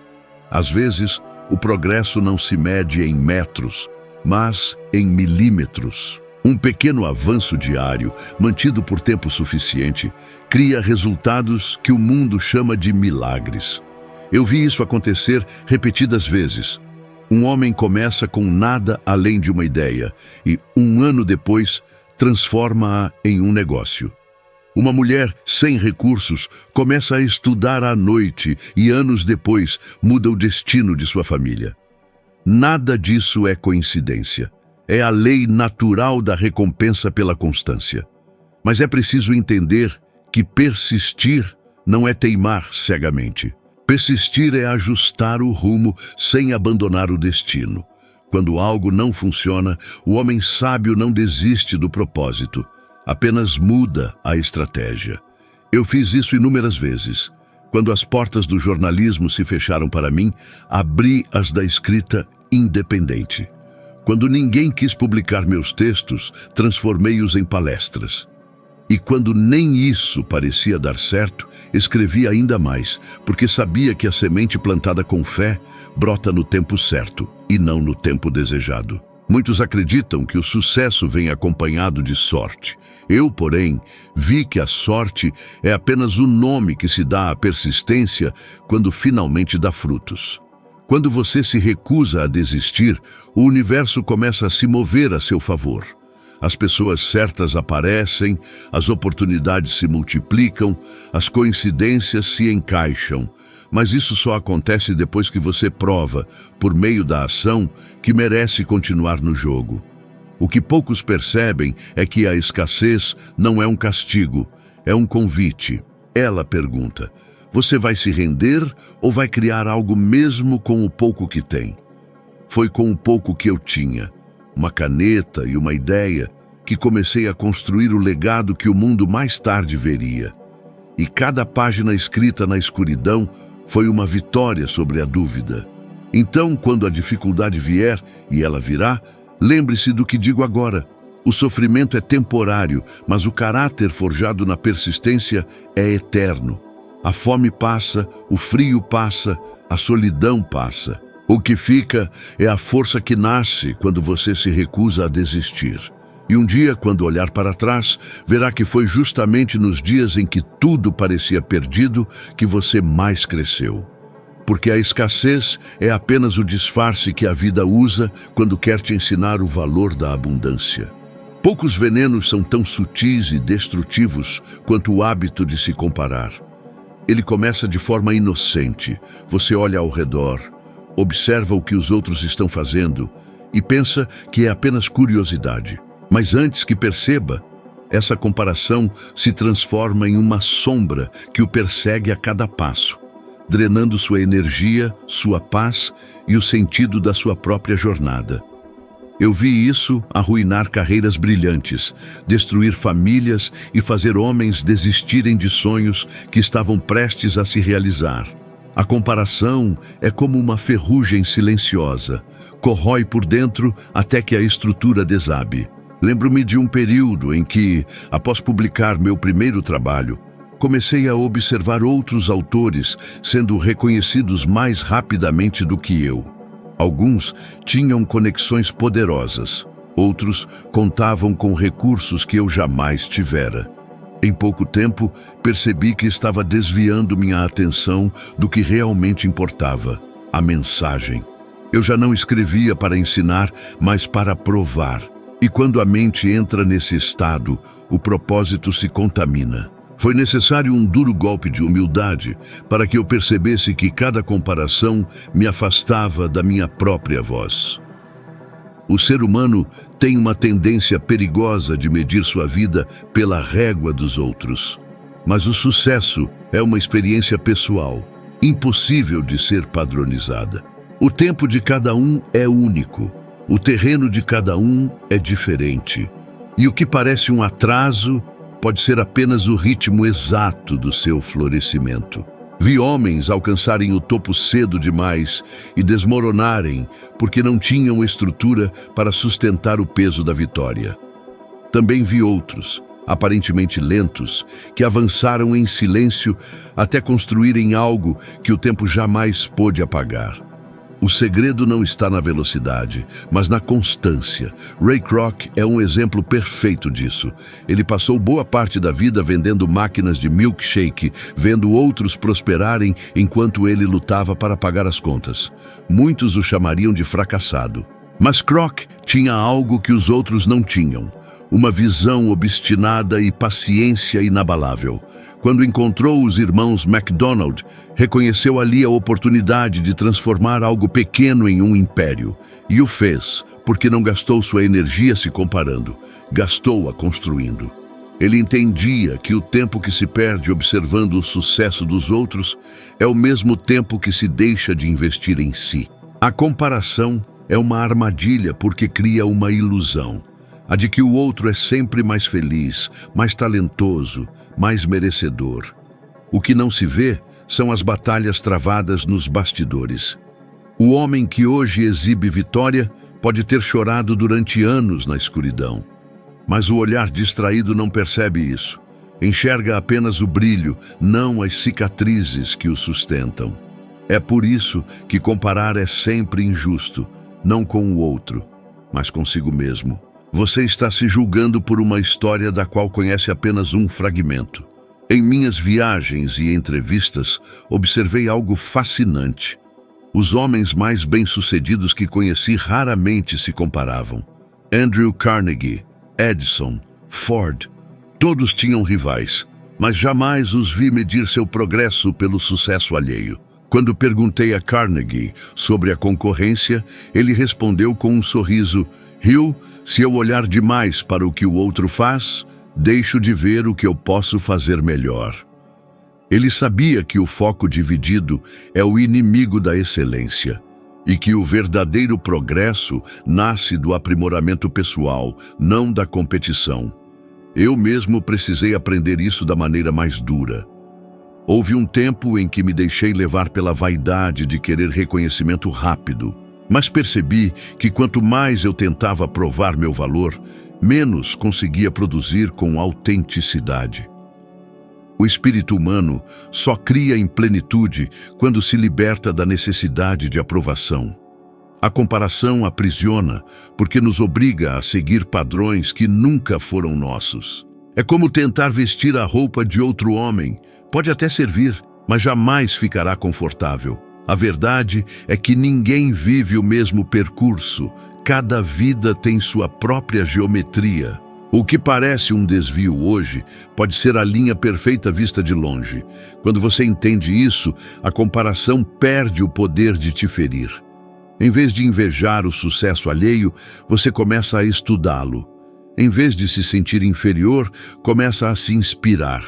Às vezes, o progresso não se mede em metros, mas em milímetros. Um pequeno avanço diário, mantido por tempo suficiente, cria resultados que o mundo chama de milagres. Eu vi isso acontecer repetidas vezes. Um homem começa com nada além de uma ideia e, 1 ano depois, transforma-a em um negócio. Uma mulher sem recursos começa a estudar à noite e, anos depois, muda o destino de sua família. Nada disso é coincidência. É a lei natural da recompensa pela constância. Mas é preciso entender que persistir não é teimar cegamente. Persistir é ajustar o rumo sem abandonar o destino. Quando algo não funciona, o homem sábio não desiste do propósito, apenas muda a estratégia. Eu fiz isso inúmeras vezes. Quando as portas do jornalismo se fecharam para mim, abri as da escrita independente. Quando ninguém quis publicar meus textos, transformei-os em palestras. E quando nem isso parecia dar certo, escrevi ainda mais, porque sabia que a semente plantada com fé brota no tempo certo e não no tempo desejado. Muitos acreditam que o sucesso vem acompanhado de sorte. Eu, porém, vi que a sorte é apenas o nome que se dá à persistência quando finalmente dá frutos. Quando você se recusa a desistir, o universo começa a se mover a seu favor. As pessoas certas aparecem, as oportunidades se multiplicam, as coincidências se encaixam. Mas isso só acontece depois que você prova, por meio da ação, que merece continuar no jogo. O que poucos percebem é que a escassez não é um castigo, é um convite. Ela pergunta: você vai se render ou vai criar algo mesmo com o pouco que tem? Foi com o pouco que eu tinha, uma caneta e uma ideia, que comecei a construir o legado que o mundo mais tarde veria. E cada página escrita na escuridão foi uma vitória sobre a dúvida. Então, quando a dificuldade vier, e ela virá, lembre-se do que digo agora. O sofrimento é temporário, mas o caráter forjado na persistência é eterno. A fome passa, o frio passa, a solidão passa. O que fica é a força que nasce quando você se recusa a desistir. E um dia, quando olhar para trás, verá que foi justamente nos dias em que tudo parecia perdido que você mais cresceu. Porque a escassez é apenas o disfarce que a vida usa quando quer te ensinar o valor da abundância. Poucos venenos são tão sutis e destrutivos quanto o hábito de se comparar. Ele começa de forma inocente. Você olha ao redor, observa o que os outros estão fazendo e pensa que é apenas curiosidade. Mas antes que perceba, essa comparação se transforma em uma sombra que o persegue a cada passo, drenando sua energia, sua paz e o sentido da sua própria jornada. Eu vi isso arruinar carreiras brilhantes, destruir famílias e fazer homens desistirem de sonhos que estavam prestes a se realizar. A comparação é como uma ferrugem silenciosa, corrói por dentro até que a estrutura desabe. Lembro-me de um período em que, após publicar meu primeiro trabalho, comecei a observar outros autores sendo reconhecidos mais rapidamente do que eu. Alguns tinham conexões poderosas, outros contavam com recursos que eu jamais tivera. Em pouco tempo, percebi que estava desviando minha atenção do que realmente importava, a mensagem. Eu já não escrevia para ensinar, mas para provar. E quando a mente entra nesse estado, o propósito se contamina. Foi necessário um duro golpe de humildade para que eu percebesse que cada comparação me afastava da minha própria voz. O ser humano tem uma tendência perigosa de medir sua vida pela régua dos outros. Mas o sucesso é uma experiência pessoal, impossível de ser padronizada. O tempo de cada um é único, o terreno de cada um é diferente. E o que parece um atraso pode ser apenas o ritmo exato do seu florescimento. Vi homens alcançarem o topo cedo demais e desmoronarem porque não tinham estrutura para sustentar o peso da vitória. Também vi outros, aparentemente lentos, que avançaram em silêncio até construírem algo que o tempo jamais pôde apagar. O segredo não está na velocidade, mas na constância. Ray Kroc é um exemplo perfeito disso. Ele passou boa parte da vida vendendo máquinas de milkshake, vendo outros prosperarem enquanto ele lutava para pagar as contas. Muitos o chamariam de fracassado. Mas Kroc tinha algo que os outros não tinham: uma visão obstinada e paciência inabalável. Quando encontrou os irmãos McDonald, reconheceu ali a oportunidade de transformar algo pequeno em um império. E o fez, porque não gastou sua energia se comparando, gastou-a construindo. Ele entendia que o tempo que se perde observando o sucesso dos outros é o mesmo tempo que se deixa de investir em si. A comparação é uma armadilha porque cria uma ilusão. A de que o outro é sempre mais feliz, mais talentoso, mais merecedor. O que não se vê são as batalhas travadas nos bastidores. O homem que hoje exibe vitória pode ter chorado durante anos na escuridão. Mas o olhar distraído não percebe isso. Enxerga apenas o brilho, não as cicatrizes que o sustentam. É por isso que comparar é sempre injusto, não com o outro, mas consigo mesmo. Você está se julgando por uma história da qual conhece apenas um fragmento. Em minhas viagens e entrevistas, observei algo fascinante. Os homens mais bem-sucedidos que conheci raramente se comparavam. Andrew Carnegie, Edison, Ford, todos tinham rivais, mas jamais os vi medir seu progresso pelo sucesso alheio. Quando perguntei a Carnegie sobre a concorrência, ele respondeu com um sorriso: "Hill, se eu olhar demais para o que o outro faz, deixo de ver o que eu posso fazer melhor." Ele sabia que o foco dividido é o inimigo da excelência e que o verdadeiro progresso nasce do aprimoramento pessoal, não da competição. Eu mesmo precisei aprender isso da maneira mais dura. Houve um tempo em que me deixei levar pela vaidade de querer reconhecimento rápido, mas percebi que quanto mais eu tentava provar meu valor, menos conseguia produzir com autenticidade. O espírito humano só cria em plenitude quando se liberta da necessidade de aprovação. A comparação aprisiona porque nos obriga a seguir padrões que nunca foram nossos. É como tentar vestir a roupa de outro homem. Pode até servir, mas jamais ficará confortável. A verdade é que ninguém vive o mesmo percurso. Cada vida tem sua própria geometria. O que parece um desvio hoje pode ser a linha perfeita vista de longe. Quando você entende isso, a comparação perde o poder de te ferir. Em vez de invejar o sucesso alheio, você começa a estudá-lo. Em vez de se sentir inferior, começa a se inspirar.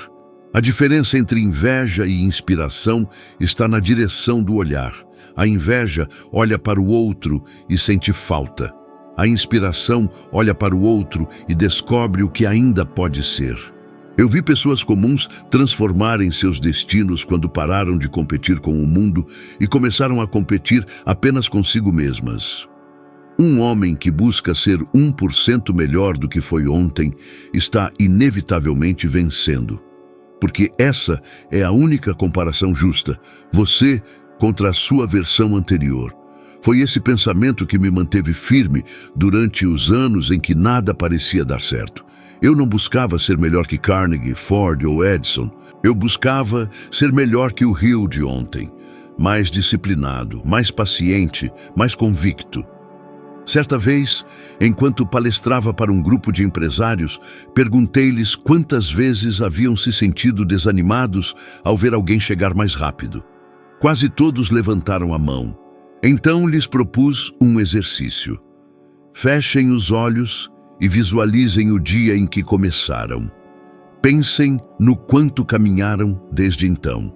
A diferença entre inveja e inspiração está na direção do olhar. A inveja olha para o outro e sente falta. A inspiração olha para o outro e descobre o que ainda pode ser. Eu vi pessoas comuns transformarem seus destinos quando pararam de competir com o mundo e começaram a competir apenas consigo mesmas. Um homem que busca ser 1% melhor do que foi ontem está inevitavelmente vencendo. Porque essa é a única comparação justa, você contra a sua versão anterior. Foi esse pensamento que me manteve firme durante os anos em que nada parecia dar certo. Eu não buscava ser melhor que Carnegie, Ford ou Edison. Eu buscava ser melhor que o Hill de ontem. Mais disciplinado, mais paciente, mais convicto. Certa vez, enquanto palestrava para um grupo de empresários, perguntei-lhes quantas vezes haviam se sentido desanimados ao ver alguém chegar mais rápido. Quase todos levantaram a mão. Então lhes propus um exercício. Fechem os olhos e visualizem o dia em que começaram. Pensem no quanto caminharam desde então.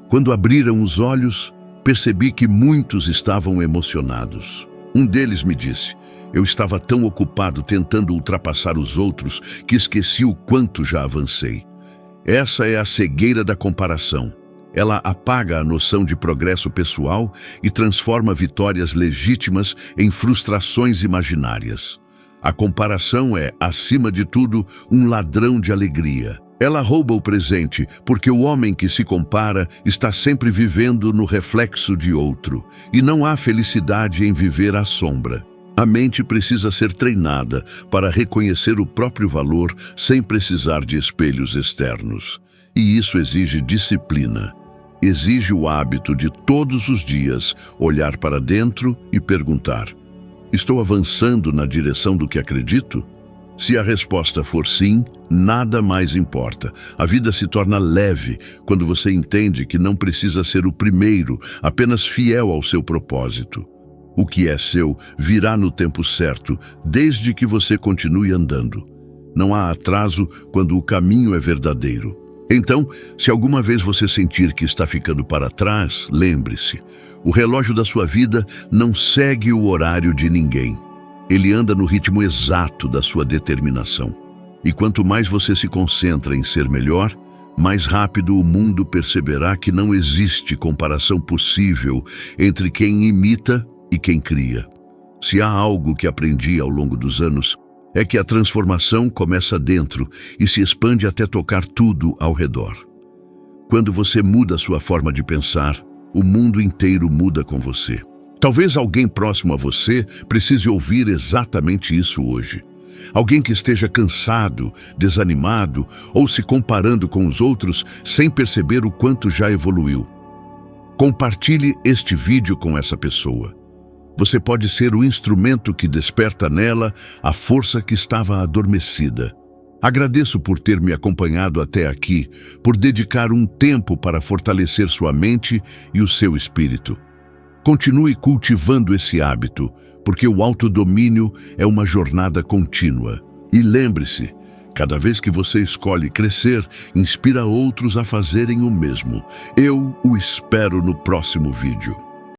Quando abriram os olhos, percebi que muitos estavam emocionados. Um deles me disse: eu estava tão ocupado tentando ultrapassar os outros que esqueci o quanto já avancei. Essa é a cegueira da comparação. Ela apaga a noção de progresso pessoal e transforma vitórias legítimas em frustrações imaginárias. A comparação é, acima de tudo, um ladrão de alegria. Ela rouba o presente, porque o homem que se compara está sempre vivendo no reflexo de outro, e não há felicidade em viver à sombra. A mente precisa ser treinada para reconhecer o próprio valor sem precisar de espelhos externos. E isso exige disciplina. Exige o hábito de todos os dias olhar para dentro e perguntar: estou avançando na direção do que acredito? Se a resposta for sim, nada mais importa. A vida se torna leve quando você entende que não precisa ser o primeiro, apenas fiel ao seu propósito. O que é seu virá no tempo certo, desde que você continue andando. Não há atraso quando o caminho é verdadeiro. Então, se alguma vez você sentir que está ficando para trás, lembre-se, o relógio da sua vida não segue o horário de ninguém. Ele anda no ritmo exato da sua determinação. E quanto mais você se concentra em ser melhor, mais rápido o mundo perceberá que não existe comparação possível entre quem imita e quem cria. Se há algo que aprendi ao longo dos anos, é que a transformação começa dentro e se expande até tocar tudo ao redor. Quando você muda sua forma de pensar, o mundo inteiro muda com você. Talvez alguém próximo a você precise ouvir exatamente isso hoje. Alguém que esteja cansado, desanimado ou se comparando com os outros sem perceber o quanto já evoluiu. Compartilhe este vídeo com essa pessoa. Você pode ser o instrumento que desperta nela a força que estava adormecida. Agradeço por ter me acompanhado até aqui, por dedicar um tempo para fortalecer sua mente e o seu espírito. Continue cultivando esse hábito, porque o autodomínio é uma jornada contínua. E lembre-se, cada vez que você escolhe crescer, inspira outros a fazerem o mesmo. Eu o espero no próximo vídeo.